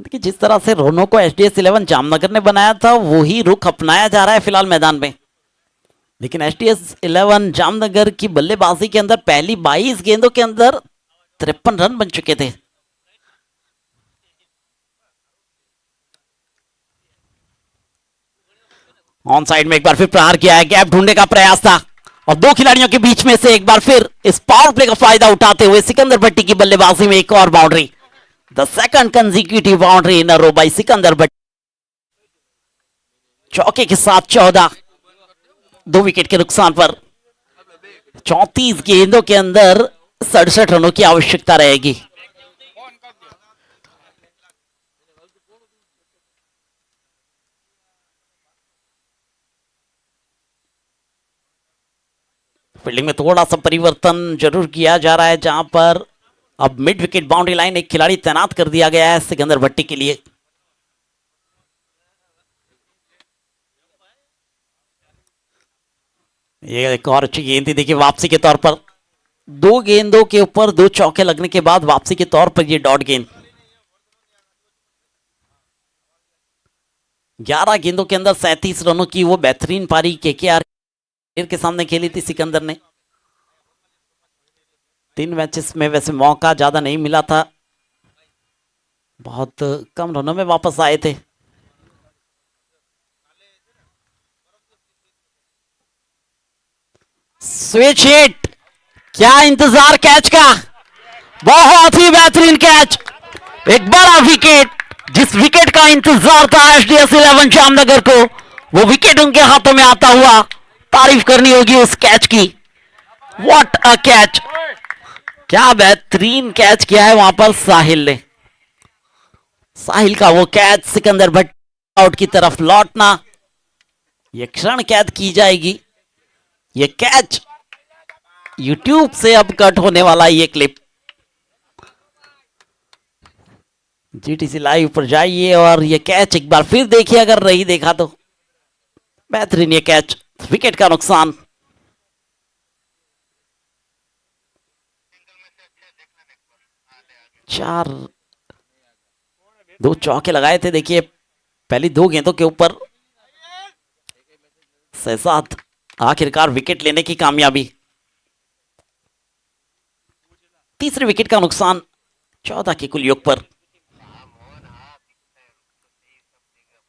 देखिए जिस तरह से रोनो को एचडीएस 11 जामनगर ने बनाया था वही रुख अपनाया जा रहा है फिलहाल मैदान में। लेकिन एचडीएस 11 जामनगर की बल्लेबाजी के अंदर पहली 22 गेंदों के अंदर 53 रन बन चुके थे। ऑन साइड में एक बार फिर प्रहार किया है, गैप ढूंढने का प्रयास था और दो खिलाड़ियों के बीच में से एक बार फिर इस पावर प्ले का फायदा उठाते हुए सिकंदर भट्टी की बल्लेबाजी में एक और boundary. The second consecutive boundary in a row by Sikandar Bhatti. चौके के साथ 14, 2 विकेट के नुकसान पर 34 गेंदों के अंदर 67 रनों की आवश्यकता रहेगी। फील्डिंग में थोड़ा सा परिवर्तन जरूर किया जा रहा है, जहां पर अब मिड विकेट बाउंड्री लाइन एक खिलाड़ी तैनात कर दिया गया है सिकंदर भट्टी के लिए। ये एक और अच्छी गेंद थी, देखिए वापसी के तौर पर 2 गेंदों के ऊपर 2 चौके लगने के बाद वापसी के तौर पर ये डॉट गेंद। 11 गेंदों के अंदर 37 रनों की वो बेहतरीन पारी केकेआर के सामने खेली थी सिकंदर ने। 3 मैचेस में वैसे मौका ज्यादा नहीं मिला था, बहुत कम रनों में वापस आए थे। स्विच हिट, क्या इंतजार कैच का, बहुत ही बेहतरीन कैच, एक बड़ा विकेट। जिस विकेट का इंतजार था एचडीएस 11 जामनगर को, वो विकेट उनके हाथों में आता हुआ तारीफ करनी होगी उस कैच की। व्हाट अ कैच, क्या बेहतरीन कैच किया है वहां पर साहिल ने। साहिल का वो कैच, सिकंदर भट्टी आउट की तरफ लौटना, ये क्षण कैद की जाएगी। ये कैच यूट्यूब से अब कट होने वाला ये क्लिप। जीटीसी लाइव पर जाइए और ये कैच एक बार फिर देखिए अगर नहीं देखा तो। बेहतरीन ये कैच, विकेट का नुकसान। चार 2 चौके लगाए थे, देखिए पहली 2 गेंदों के ऊपर शहजाद आखिरकार विकेट लेने की कामयाबी। तीसरे विकेट का नुकसान 14 के कुल योग पर।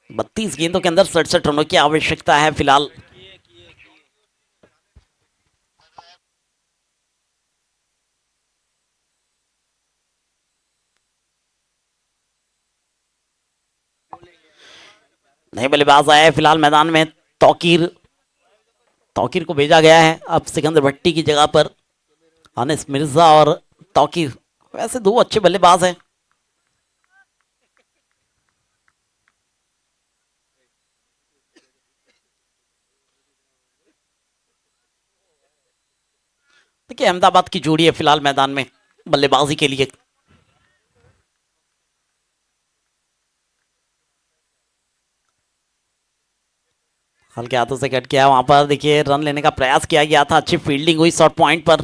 32 गेंदों के अंदर 67 रनों की आवश्यकता है फिलहाल। नए बल्लेबाज आए हैं फिलहाल मैदान में। तौकीर को भेजा गया है अब सिकंदर भट्टी की जगह पर। अनिस मिर्जा और तौकीर वैसे 2 अच्छे बल्लेबाज हैं। देखिए अहमदाबाद की जोड़ी है फिलहाल मैदान में बल्लेबाजी के लिए। हल्के हाथों से कट किया वहां पर, देखिए रन लेने का प्रयास किया गया था, अच्छी फील्डिंग हुई शॉर्ट पॉइंट पर।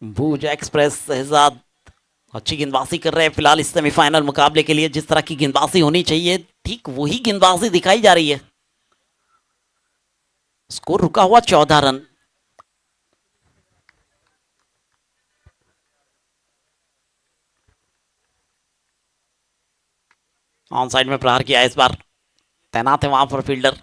भूज एक्सप्रेस शहजाद अच्छी गेंदबाजी कर रहे हैं फिलहाल इस सेमीफाइनल मुकाबले के लिए। जिस तरह की गेंदबाजी होनी चाहिए ठीक वही गेंदबाजी दिखाई जा रही है। स्कोर रुका हुआ 14 रन। ऑन साइड में प्रहार किया इस बार, तैनात है वहां पर फील्डर।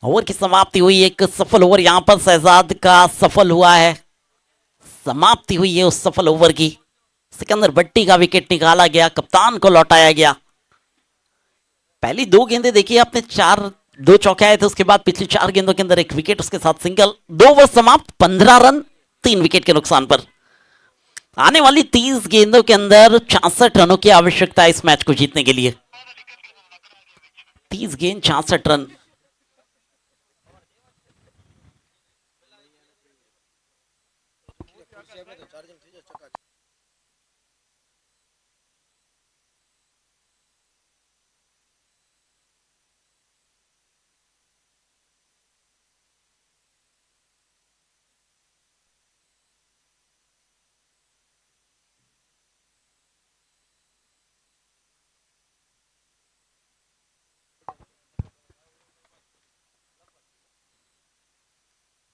ओवर की समाप्ति हुई, एक सफल ओवर यहां पर शहजाद का सफल हुआ है। समाप्ति हुई है उस सफल ओवर की। सिकंदर भट्टी का विकेट निकाला गया, कप्तान को लौटाया गया। पहली 2 गेंदें देखिए आपने 4 2 चौके आए थे, उसके बाद पिछली 4 गेंदों के अंदर 1 विकेट, उसके साथ सिंगल। 2 ओवर समाप्त, 15 रन 3 विकेट के नुकसान पर। आने वाली 30 गेंदों के अंदर 66 रनों की आवश्यकता है इस मैच को जीतने के लिए। 30 गेंद 66 रन।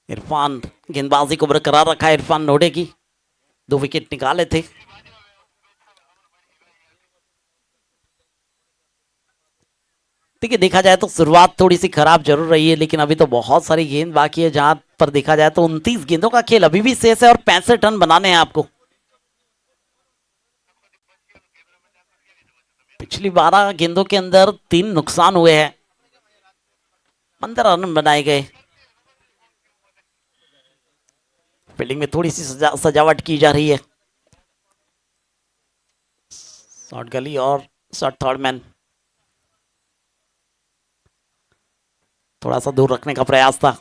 इरफान गेंदबाजी को बरकरार रखा है इरफान नोडे की, 2 विकेट निकाले थे। देखिए देखा जाए तो शुरुआत थोड़ी सी खराब जरूर रही है, लेकिन अभी तो बहुत सारी गेंद बाकी है। जहां पर देखा जाए तो 29 गेंदों का खेल अभी भी शेष है और 65 रन बनाने हैं आपको। पिछली 12 गेंदों के अंदर 3 नुकसान हुए हैं, 15 रन बनाए गए। फील्डिंग में थोड़ी सी सजावट की जा रही है। शॉर्ट गली और शॉर्ट थर्ड मैन, थोड़ा सा दूर रखने का प्रयास था।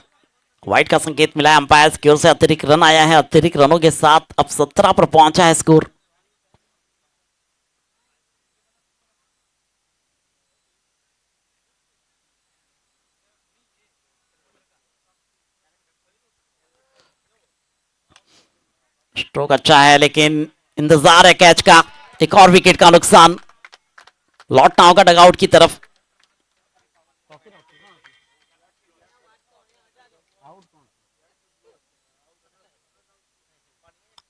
वाइड का संकेत मिला है अंपायर की ओर से। अतिरिक्त रन आया है, अतिरिक्त रनों के साथ अब 17 पर पहुंचा है स्कोर। स्ट्रोक अच्छा है, लेकिन इंतजार है कैच का। एक और विकेट का नुकसान, लौटना होगा डगआउट की तरफ।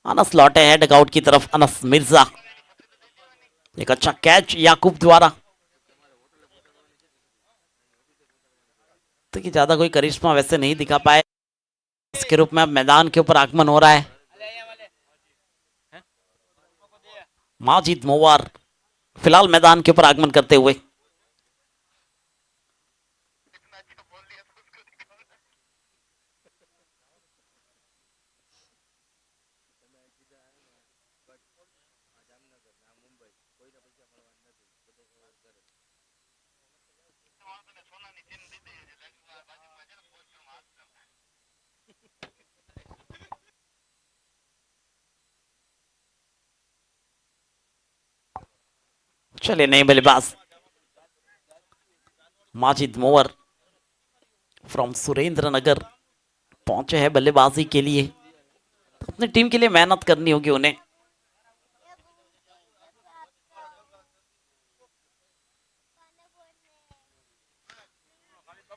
अनस लौटे हैं डगआउट की तरफ, अनस मिर्जा। एक अच्छा कैच याकूब द्वारा। तो कि ज्यादा कोई करिश्मा वैसे नहीं दिखा पाए, इसके रूप में अब मैदान के ऊपर आगमन हो रहा है माजिद मोवार, फिलहाल मैदान के ऊपर आगमन करते हुए। चलिए नए बल्लेबाज माजिद मोवर फ्रॉम सुरेंद्र नगर पहुंचे हैं बल्लेबाजी के लिए। अपनी टीम के लिए मेहनत करनी होगी उन्हें।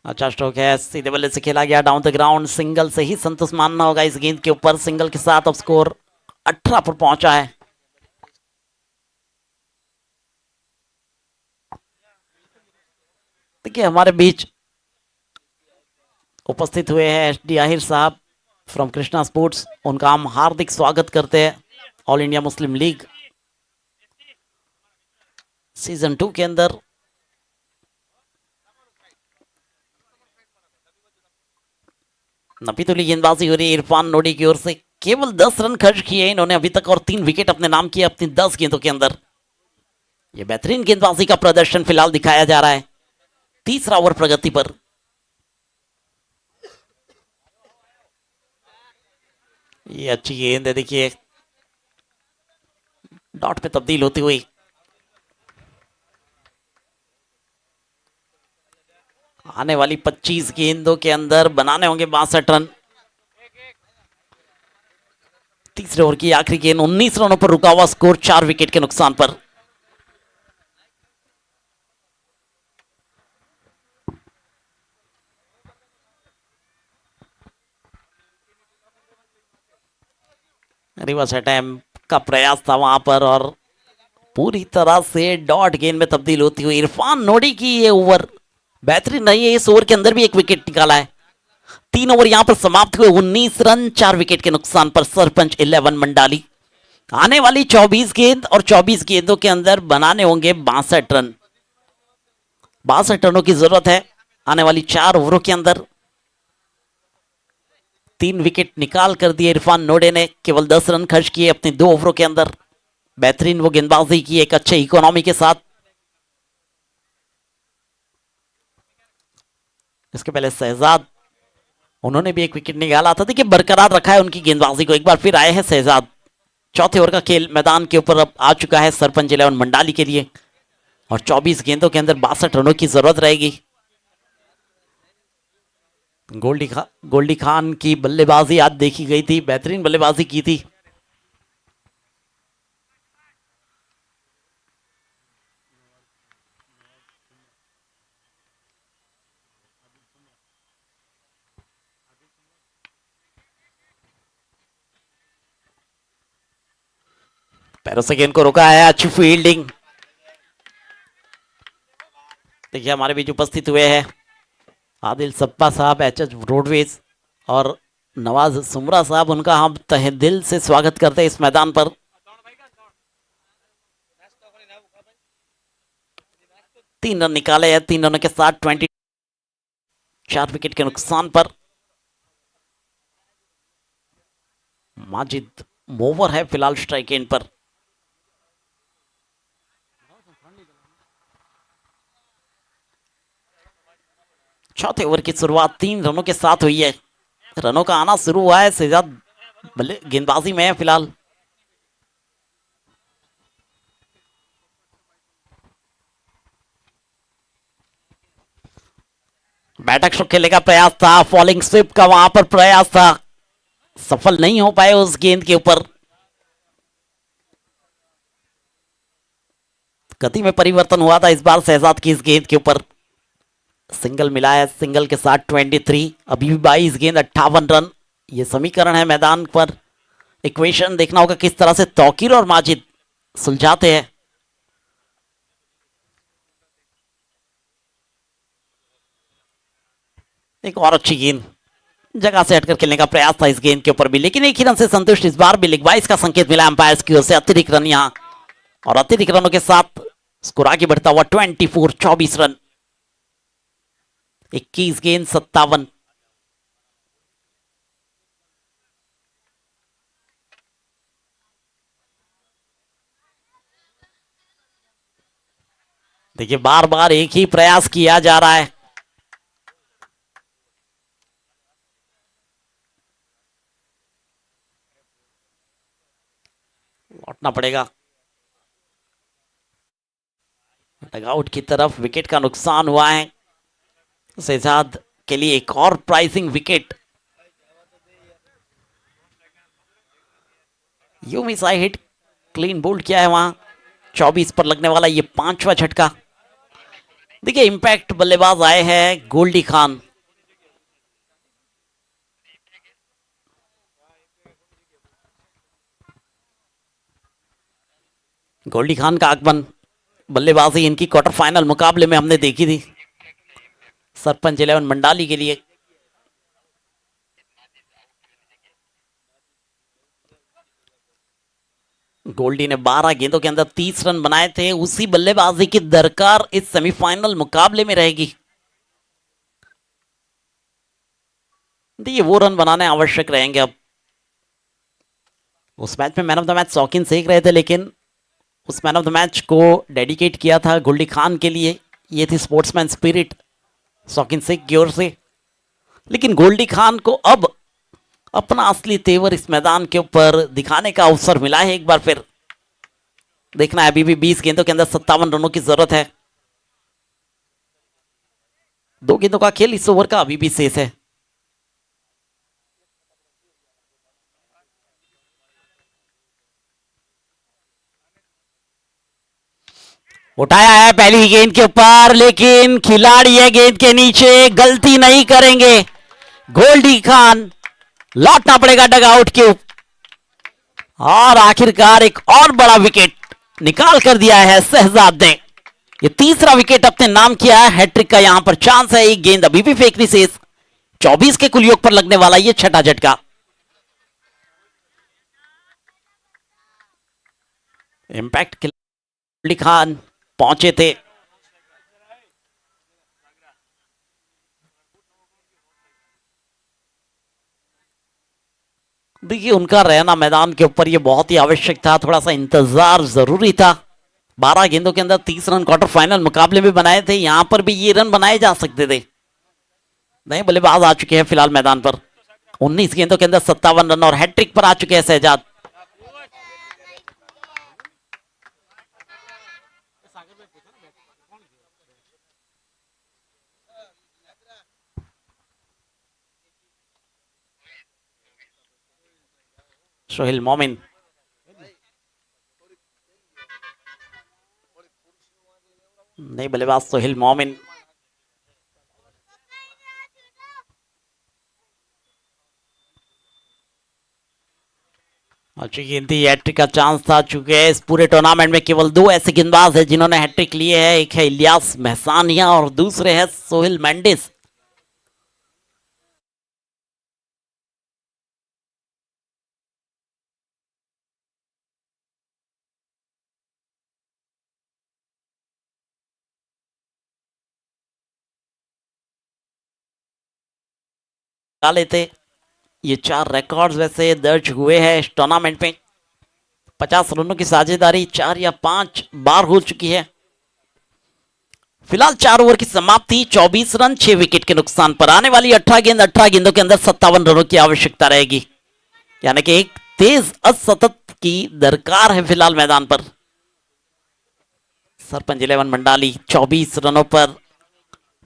अच्छा स्ट्रोक है, सीधे बल्ले से खेला गया डाउन द ग्राउंड। सिंगल से ही संतोष मानना होगा इस गेंद के ऊपर। सिंगल के साथ अब स्कोर 18 पर पहुंचा है। देखिए हमारे बीच उपस्थित हुए हैं एस डी आहिर साहब फ्रॉम कृष्णा स्पोर्ट्स, उनका हम हार्दिक स्वागत करते हैं all India Muslim league season 2 के अंदर। नपीतुली गेंदबाजी हो रही है इरफान नोडी की ओर से। केवल 10 रन खर्च किए इन्होंने अभी तक और 3 विकेट अपने नाम किए अपनी 10 गेंदों के अंदर। यह बेहतरीन गेंदबाजी का प्रदर्शन फिलहाल दिखाया जा रहा है। तीसरा ओवर प्रगति पर। ये अच्छी गेंद है, देखिए डॉट पे तब्दील होती हुई। आने वाली 25 गेंदों के अंदर बनाने होंगे 62 रन। तीसरे ओवर की आखिरी गेंद 19 रनों पर रुका हुआ स्कोर 4 विकेट के नुकसान पर। रिवर्स अटैम्प्ट का प्रयास था वहां पर और पूरी तरह से डॉट गेंद में तब्दील होती हुई इरफान नोडी की ये ओवर बेहतरीन नहीं है। इस ओवर के अंदर भी 1 विकेट निकाला है। 3 ओवर यहां पर समाप्त हुए 19 रन 4 विकेट के नुकसान पर। सरपंच 11 मंडाली। आने वाली 24 गेंद और 24 गेंदों के अंदर बनाने होंगे 62 रन। 62 रनों की जरूरत है आने वाली 4 ओवरों के अंदर 3 विकेट निकाल कर दिए इरफान नोडे ने, केवल 10 रन खर्च किए अपने 2 ओवरों के अंदर। बेहतरीन वो गेंदबाजी की एक अच्छे इकोनॉमी के साथ। इसके पहले शहजाद, उन्होंने भी एक विकेट निकाला था। देखिए बरकरार रखा है उनकी गेंदबाजी को। एक बार फिर आए हैं शहजाद। चौथे ओवर का खेल मैदान के ऊपर अब आ चुका है सरपंच 11 मंडाली के लिए, और 24 गेंदों के अंदर 62 रनों की जरूरत रहेगी। गोल्डी खान की बल्लेबाजी आज देखी गई थी, बेहतरीन बल्लेबाजी की थी। पैरों से गेंद को रोका है, अच्छी फील्डिंग। देखिए हमारे बीच उपस्थित हुए हैं आदिल सप्पा साहब, एच रोडवेज, और नवाज सुमरा साहब। उनका हम तहे दिल से स्वागत करते हैं इस मैदान पर। तीन रन निकाले हैं, 3 रनों के साथ 4 विकेट के नुकसान पर। माजिद मोवर है फिलहाल स्ट्राइक एंड पर। चौथे ओवर की शुरुआत 3 रनों के साथ हुई है। रनों का आना शुरू हुआ है, शहजाद गेंदबाजी में है फिलहाल। बैटक शो खेलने का प्रयास था, फॉलिंग स्विप का वहां पर प्रयास था, सफल नहीं हो पाए उस गेंद के ऊपर। गति में परिवर्तन हुआ था इस बार शहजाद की इस गेंद के ऊपर। सिंगल मिला है, सिंगल के साथ 23, अभी भी 22 गेंद 58 रन। ये समीकरण है मैदान पर। इक्वेशन देखना होगा किस तरह से तौकीर और माजिद सुलझाते हैं। एक और अच्छी गेंद, जगह से हटकर खेलने का प्रयास था इस गेंद के ऊपर भी, लेकिन एक ही रन से संतुष्ट इस बार भी। लीग 22 का संकेत मिला अंपायर की ओर से, अतिरिक्त रन यहां, और अतिरिक्त रनों के साथ स्कोर आगे बढ़ता हुआ 24 रन। 21 गेंद 57। देखिए बार बार एक ही प्रयास किया जा रहा है। लौटना पड़ेगा डगआउट की तरफ। विकेट का नुकसान हुआ है शहजाद के लिए। एक और pricing wicket. You miss I hit, clean bowled किया है वहां। 24 पर लगने वाला ये 5वां झटका। देखिए इंपैक्ट बल्लेबाज आए हैं गोल्डी खान। गोल्डी खान का आगमन, बल्लेबाजी इनकी क्वार्टर फाइनल मुकाबले में हमने देखी थी सरपंच 11 मंडाली के लिए। गोल्डी ने 12 गेंदों के अंदर 30 रन बनाए थे। उसी बल्लेबाजी की दरकार इस सेमीफाइनल मुकाबले में रहेगी। देखिए वो रन बनाने आवश्यक रहेंगे। अब उस मैच में मैन ऑफ द मैच शौकीन सेक रहे थे, लेकिन उस मैन ऑफ द मैच को डेडिकेट किया था गोल्डी खान के लिए। ये थी स्पोर्ट्समैन स्पिरिट शौकीन शेख की ओर से। लेकिन गोल्डी खान को अब अपना असली तेवर इस मैदान के ऊपर दिखाने का अवसर मिला है एक बार फिर। देखना है, अभी भी 20 गेंदों के अंदर 57 रनों की जरूरत है। 2 गेंदों का खेल इस ओवर का अभी भी शेष है। उठाया है पहली गेंद के ऊपर, लेकिन खिलाड़ी है गेंद के नीचे, गलती नहीं करेंगे गोल्डी खान। लौटना पड़ेगा डगआउट के ऊपर, और आखिरकार एक और बड़ा विकेट निकाल कर दिया है शहजाद ने। ये 3रा विकेट अपने नाम किया है। हैट्रिक का यहां पर चांस है। एक गेंद अभी भी फेंकनी शेष। 24 के कुल योग पर लगने वाला ये 6ठा झटका। इंपैक्ट गोल्डी खान पहुंचे थे। देखिए उनका रहना मैदान के ऊपर ये बहुत ही आवश्यक था, थोड़ा सा इंतजार जरूरी था। 12 गेंदों के अंदर 30 रन क्वार्टर फाइनल मुकाबले में बनाए थे, यहां पर भी ये रन बनाए जा सकते थे। नए बल्लेबाज आ चुके हैं फिलहाल मैदान पर। 19 गेंदों के अंदर 57 रन और हैट्रिक पर आ चुके हैं शहजाद। सोहेल मोमिन, नए बल्लेबाज सोहेल मोमिन। अच्छी गेंदी, हैट्रिक का चांस था। चुके इस पूरे टूर्नामेंट में केवल 2 ऐसे गेंदबाज हैं जिन्होंने हैट्रिक लिए है, एक है इलियास महसानिया और दूसरे है सोहेल मेंडिस। लेते ये 4 रिकॉर्ड्स वैसे दर्ज हुए हैं इस टूर्नामेंट में। 50 रनों की साझेदारी 4 या 5 बार हो चुकी है। फिलहाल 4 ओवर की समाप्ति, 24 रन 6 विकेट के नुकसान पर। आने वाली 18 गेंदों के अंदर 57 रनों की आवश्यकता रहेगी, यानी कि एक तेज असतत की दरकार है फिलहाल मैदान पर। सरपंच 11 मंडाली 24 रनों पर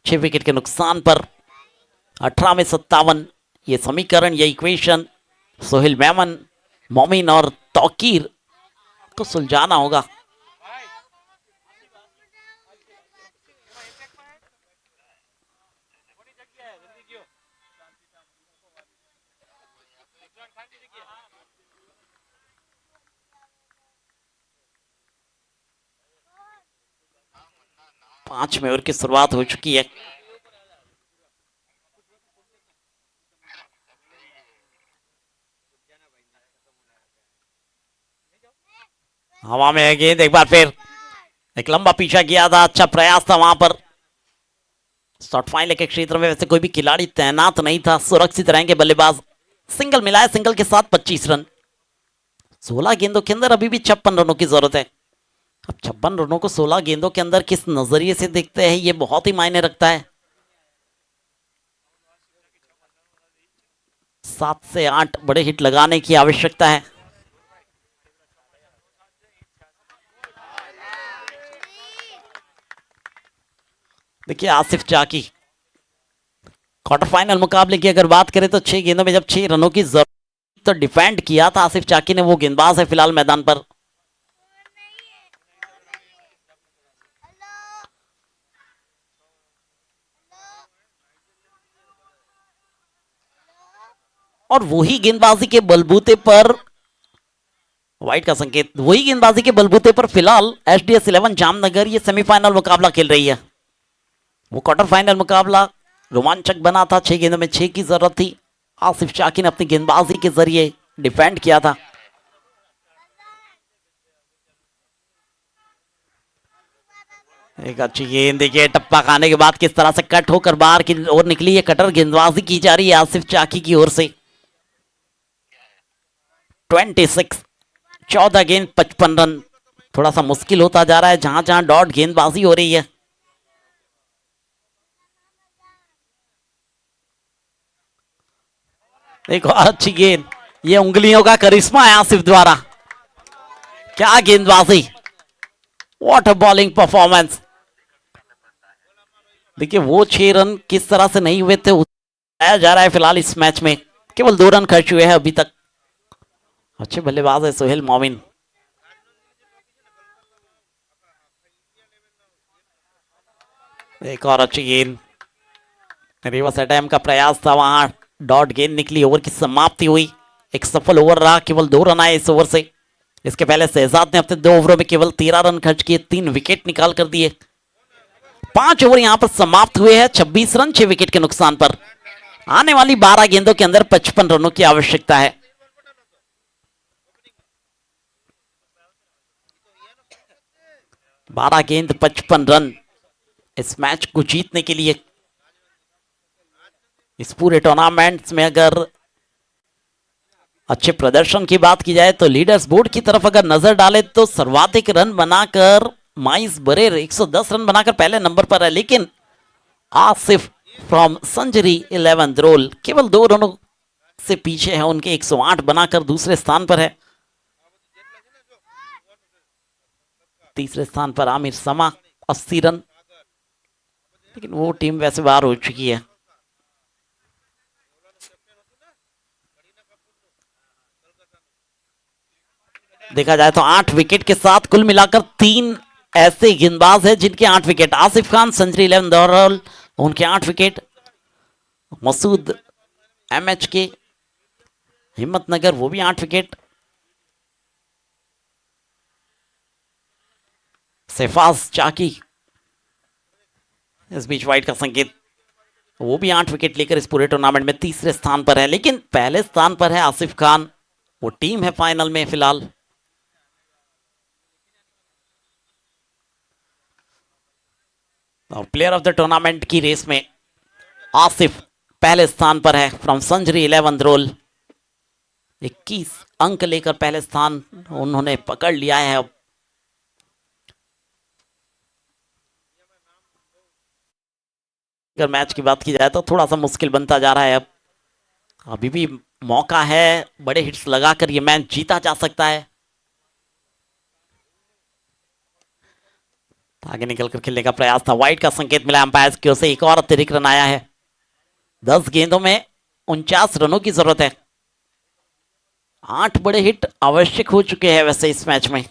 6 विकेट के नुकसान पर। 18 में 57, ये समीकरण, ये इक्वेशन सोहेल मेमन, मोमिन और तौकीर को सुलझाना होगा। पांचवें ओवर की शुरुआत हो चुकी है। हवा में है गेंद, एक बार फिर एक लंबा पीछा किया था, अच्छा प्रयास था वहां पर। शॉर्ट फाइनल के क्षेत्र में वैसे कोई भी खिलाड़ी तैनात नहीं था, सुरक्षित रहेंगे बल्लेबाज। सिंगल मिलाया, सिंगल के साथ 25 रन। 16 गेंदों के अंदर अभी भी 56 रनों की जरूरत है। अब 56 रनों को 16 गेंदों के अंदर किस नजरिए से देखते हैं, ये बहुत ही मायने रखता है। 7 से 8 बड़े हिट लगाने की आवश्यकता है। देखिए आसिफ जाकी, क्वार्टर फाइनल मुकाबले की अगर बात करें तो 6 गेंदों में जब 6 रनों की जरूरत तो डिफेंड किया था आसिफ जाकी ने, वो गेंदबाज है फिलहाल मैदान पर। और वही गेंदबाजी के बलबूते पर, वाइट का संकेत, वही गेंदबाजी के बलबूते पर फिलहाल एचडीएस 11 जामनगर ये सेमीफाइनल मुकाबला खेल रही है। वो क्वार्टर फाइनल मुकाबला रोमांचक बना था, 6 गेंदों में 6 की जरूरत थी। आसिफ शाकी ने अपनी गेंदबाजी के जरिए डिफेंड किया था। एक अच्छी गेंद, देखिए टप्पा खाने के बाद किस तरह से कट होकर बाहर की ओर निकली है। कटर गेंदबाजी की जा रही है आसिफ चाकी की ओर से। 26, 14 गेंद 55 रन। थोड़ा सा मुश्किल होता जा रहा है जहां जहां डॉट गेंदबाजी हो रही है। एक और अच्छी गेंद, ये उंगलियों का करिश्मा है आसिफ द्वारा। क्या गेंदबाजी, व्हाट अ बॉलिंग परफॉर्मेंस। देखिए वो 6 रन किस तरह से नहीं हुए थे उठाया जा रहा है फिलहाल इस मैच में। केवल 2 रन खर्च हुए हैं अभी तक। अच्छे बल्लेबाज है सोहेल मोमिन। एक और अच्छी गेंद, रिवर्स अटैम्प का प्रयास था, वहां डॉट गेंद निकली। ओवर की समाप्ति हुई, एक सफल ओवर रहा, केवल 2 रन आए इस ओवर से। इसके पहले शहजाद ने अपने 2 ओवरों में केवल 13 रन खर्च किए, 3 विकेट निकाल कर दिए। 5 ओवर यहां पर समाप्त हुए हैं, 26 रन 6 विकेट के नुकसान पर। आने वाली 12 गेंदों के अंदर 55 रनों की आवश्यकता है। बारह गेंद 55 रन इस मैच को जीतने के लिए। इस पूरे टूर्नामेंट में अगर अच्छे प्रदर्शन की बात की जाए तो लीडर्स बोर्ड की तरफ अगर नजर डाले तो सर्वाधिक रन बनाकर माइस बरेर 110 रन बनाकर पहले नंबर पर है, लेकिन आसिफ फ्रॉम संजरी 11 रोल केवल 2 रनों से पीछे है, उनके 108 बनाकर दूसरे स्थान पर है। तीसरे स्थान पर आमिर समा 80 रन, लेकिन वो टीम वैसे बाहर हो चुकी है। देखा जाए तो 8 विकेट के साथ कुल मिलाकर 3 ऐसे गेंदबाज हैं जिनके 8 विकेट। आसिफ खान सेंचुरी 11 दौरान उनके 8 विकेट, मसूद एमएच के हिम्मतनगर वो भी 8 विकेट, सेफाज चाकी इस बीच वाइट का संकेत, वो भी 8 विकेट लेकर इस पूरे टूर्नामेंट में तीसरे स्थान पर है। लेकिन पहले स्थान पर है आसिफ खान, वो टीम है फाइनल में फिलहाल। और प्लेयर ऑफ द टूर्नामेंट की रेस में आसिफ पहले स्थान पर है फ्रॉम संजरी 11 रोल, 21 अंक लेकर पहले स्थान उन्होंने पकड़ लिया है। अब अगर मैच की बात की जाए तो थोड़ा सा मुश्किल बनता जा रहा है। अब अभी भी मौका है, बड़े हिट्स लगाकर ये मैच जीता जा सकता है। आगे निकलकर खेलने का प्रयास था, वाइट का संकेत मिला अंपायर की ओर से, एक और अतिरिक्त रन आया है। 10 गेंदों में 49 रनों की जरूरत है। 8 बड़े हिट आवश्यक हो चुके हैं वैसे इस मैच में।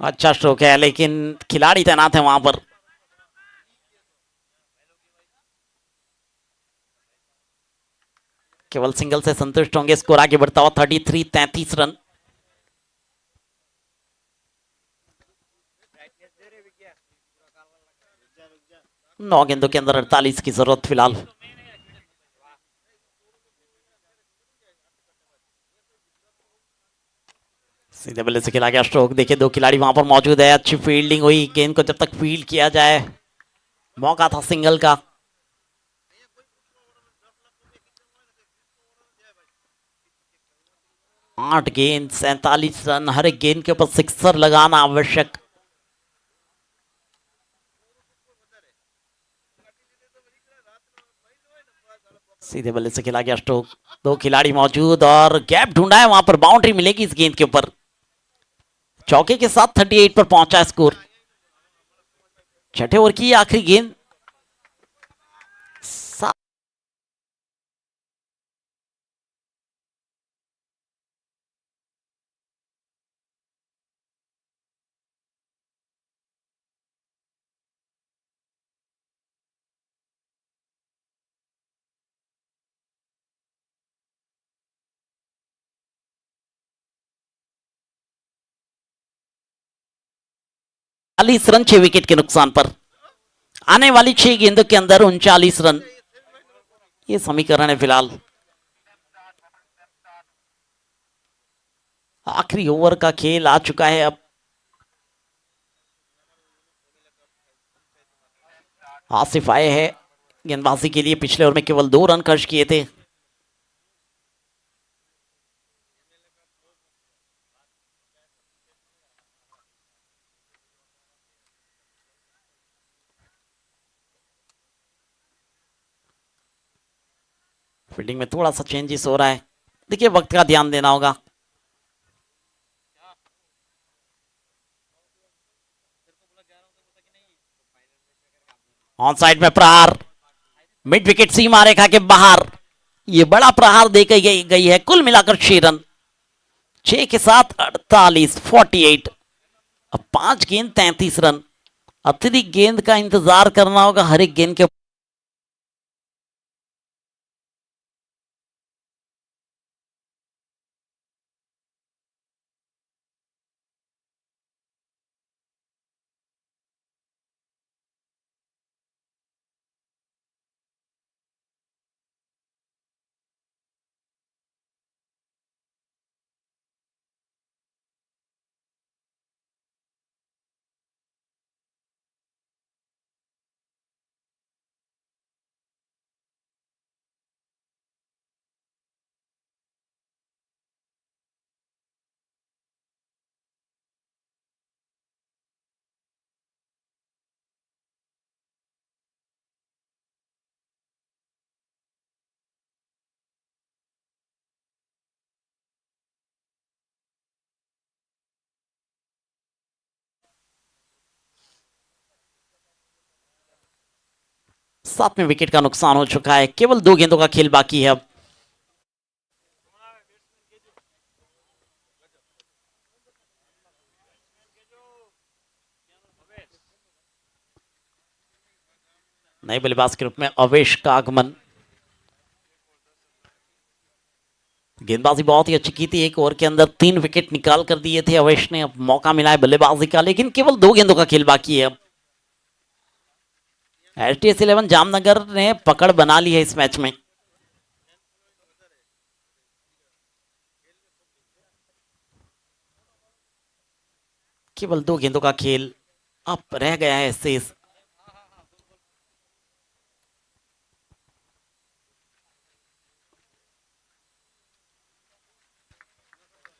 अच्छा स्ट्रोक है, लेकिन खिलाड़ी तैनात है वहां पर। केवल सिंगल से संतुष्ट होंगे, स्कोर आगे बढ़ता हुआ 33 रन। नौ गेंदों के अंदर 48 की जरूरत फिलहाल। सीधे बल्ले से खेला गया स्ट्रोक, देखिए 2 खिलाड़ी वहां पर मौजूद है, अच्छी फील्डिंग हुई, गेंद को जब तक फील्ड किया जाए, मौका था सिंगल का। आठ गेंद 47 रन, हर एक गेंद के ऊपर सिक्सर लगाना आवश्यक। सीधे बल्ले से खेला गया स्ट्रोक, 2 खिलाड़ी मौजूद और गैप ढूंढा है, वहां पर बाउंड्री मिलेगी इस गेंद के ऊपर। चौके के साथ 38 पर पहुंचा स्कोर। छठे ओवर की आखिरी गेंद। चालीस रन 6 विकेट के नुकसान पर, आने वाली 6 गेंदों के अंदर 39 रन, ये समीकरण है फिलहाल। आखिरी ओवर का खेल आ चुका है अब। आसिफ आए हैं गेंदबाजी के लिए, पिछले ओवर में केवल 2 रन खर्च किए थे। फील्डिंग में थोड़ा सा चेंजेस हो रहा है, देखिए वक्त का ध्यान देना होगा। ऑन साइड में प्रहार, मिड विकेट सीमा रेखा के बाहर, ये बड़ा प्रहार दे गई है। कुल मिलाकर 6 रन, 6 के साथ 48। अब 5 गेंद 33 रन, अतिरिक्त गेंद का इंतजार करना होगा हर एक गेंद के 7वें विकेट का नुकसान हो चुका है, केवल 2 गेंदों का खेल बाकी है अब। नए बल्लेबाज के रूप में अवेश का आगमन। गेंदबाजी बहुत ही अच्छी की थी, एक ओवर के अंदर 3 विकेट निकाल कर दिए थे अवेश ने। अब मौका मिला है बल्लेबाजी का, लेकिन केवल 2 गेंदों का खेल बाकी है अब। एचडीएफ 11 जामनगर ने पकड़ बना ली है इस मैच में। केवल 2 गेंदों का खेल अब रह गया है शेष।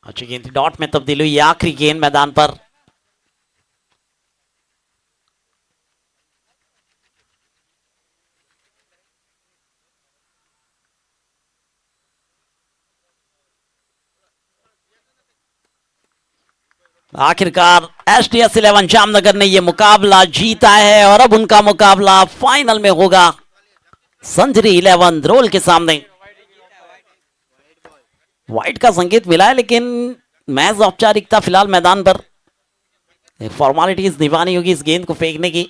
अच्छी गेंद थी, डॉट में तब्दील हुई, आखिरी गेंद मैदान पर। आखिरकार एचडीएफ 11 जामनगर ने यह मुकाबला जीता है और अब उनका मुकाबला फाइनल में होगा संजरी 11 ध्रोल के सामने। वाइट का संकेत मिला है, लेकिन मैच औपचारिकता फिलहाल मैदान पर, फॉर्मेलिटीज निभानी होगी इस गेंद को फेंकने की।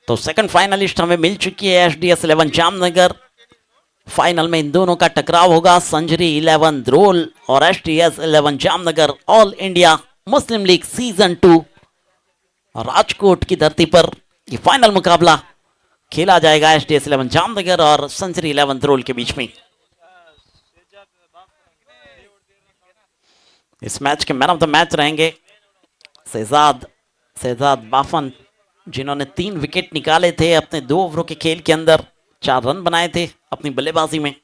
तो सेकंड फाइनलिस्ट हमें मिल चुकी है एचडीएफ 11 जामनगर। फाइनल में इन दोनों का टकराव होगा, संजरी 11 ध्रोल और HDF 11 Jamnagar. All India Muslim league season 2 Rajkot की धरती पर ये फाइनल मुकाबला खेला जाएगा एचडीएफ 11 जामनगर और संजरी 11 ध्रोल के बीच में। इस मैच के मैन ऑफ द मैच रहेंगे शहजाद बाफन, जिन्होंने 3 विकेट निकाले थे अपने 2 ओवरों के खेल के अंदर, 4 रन बनाए थे अपनी बल्लेबाजी में।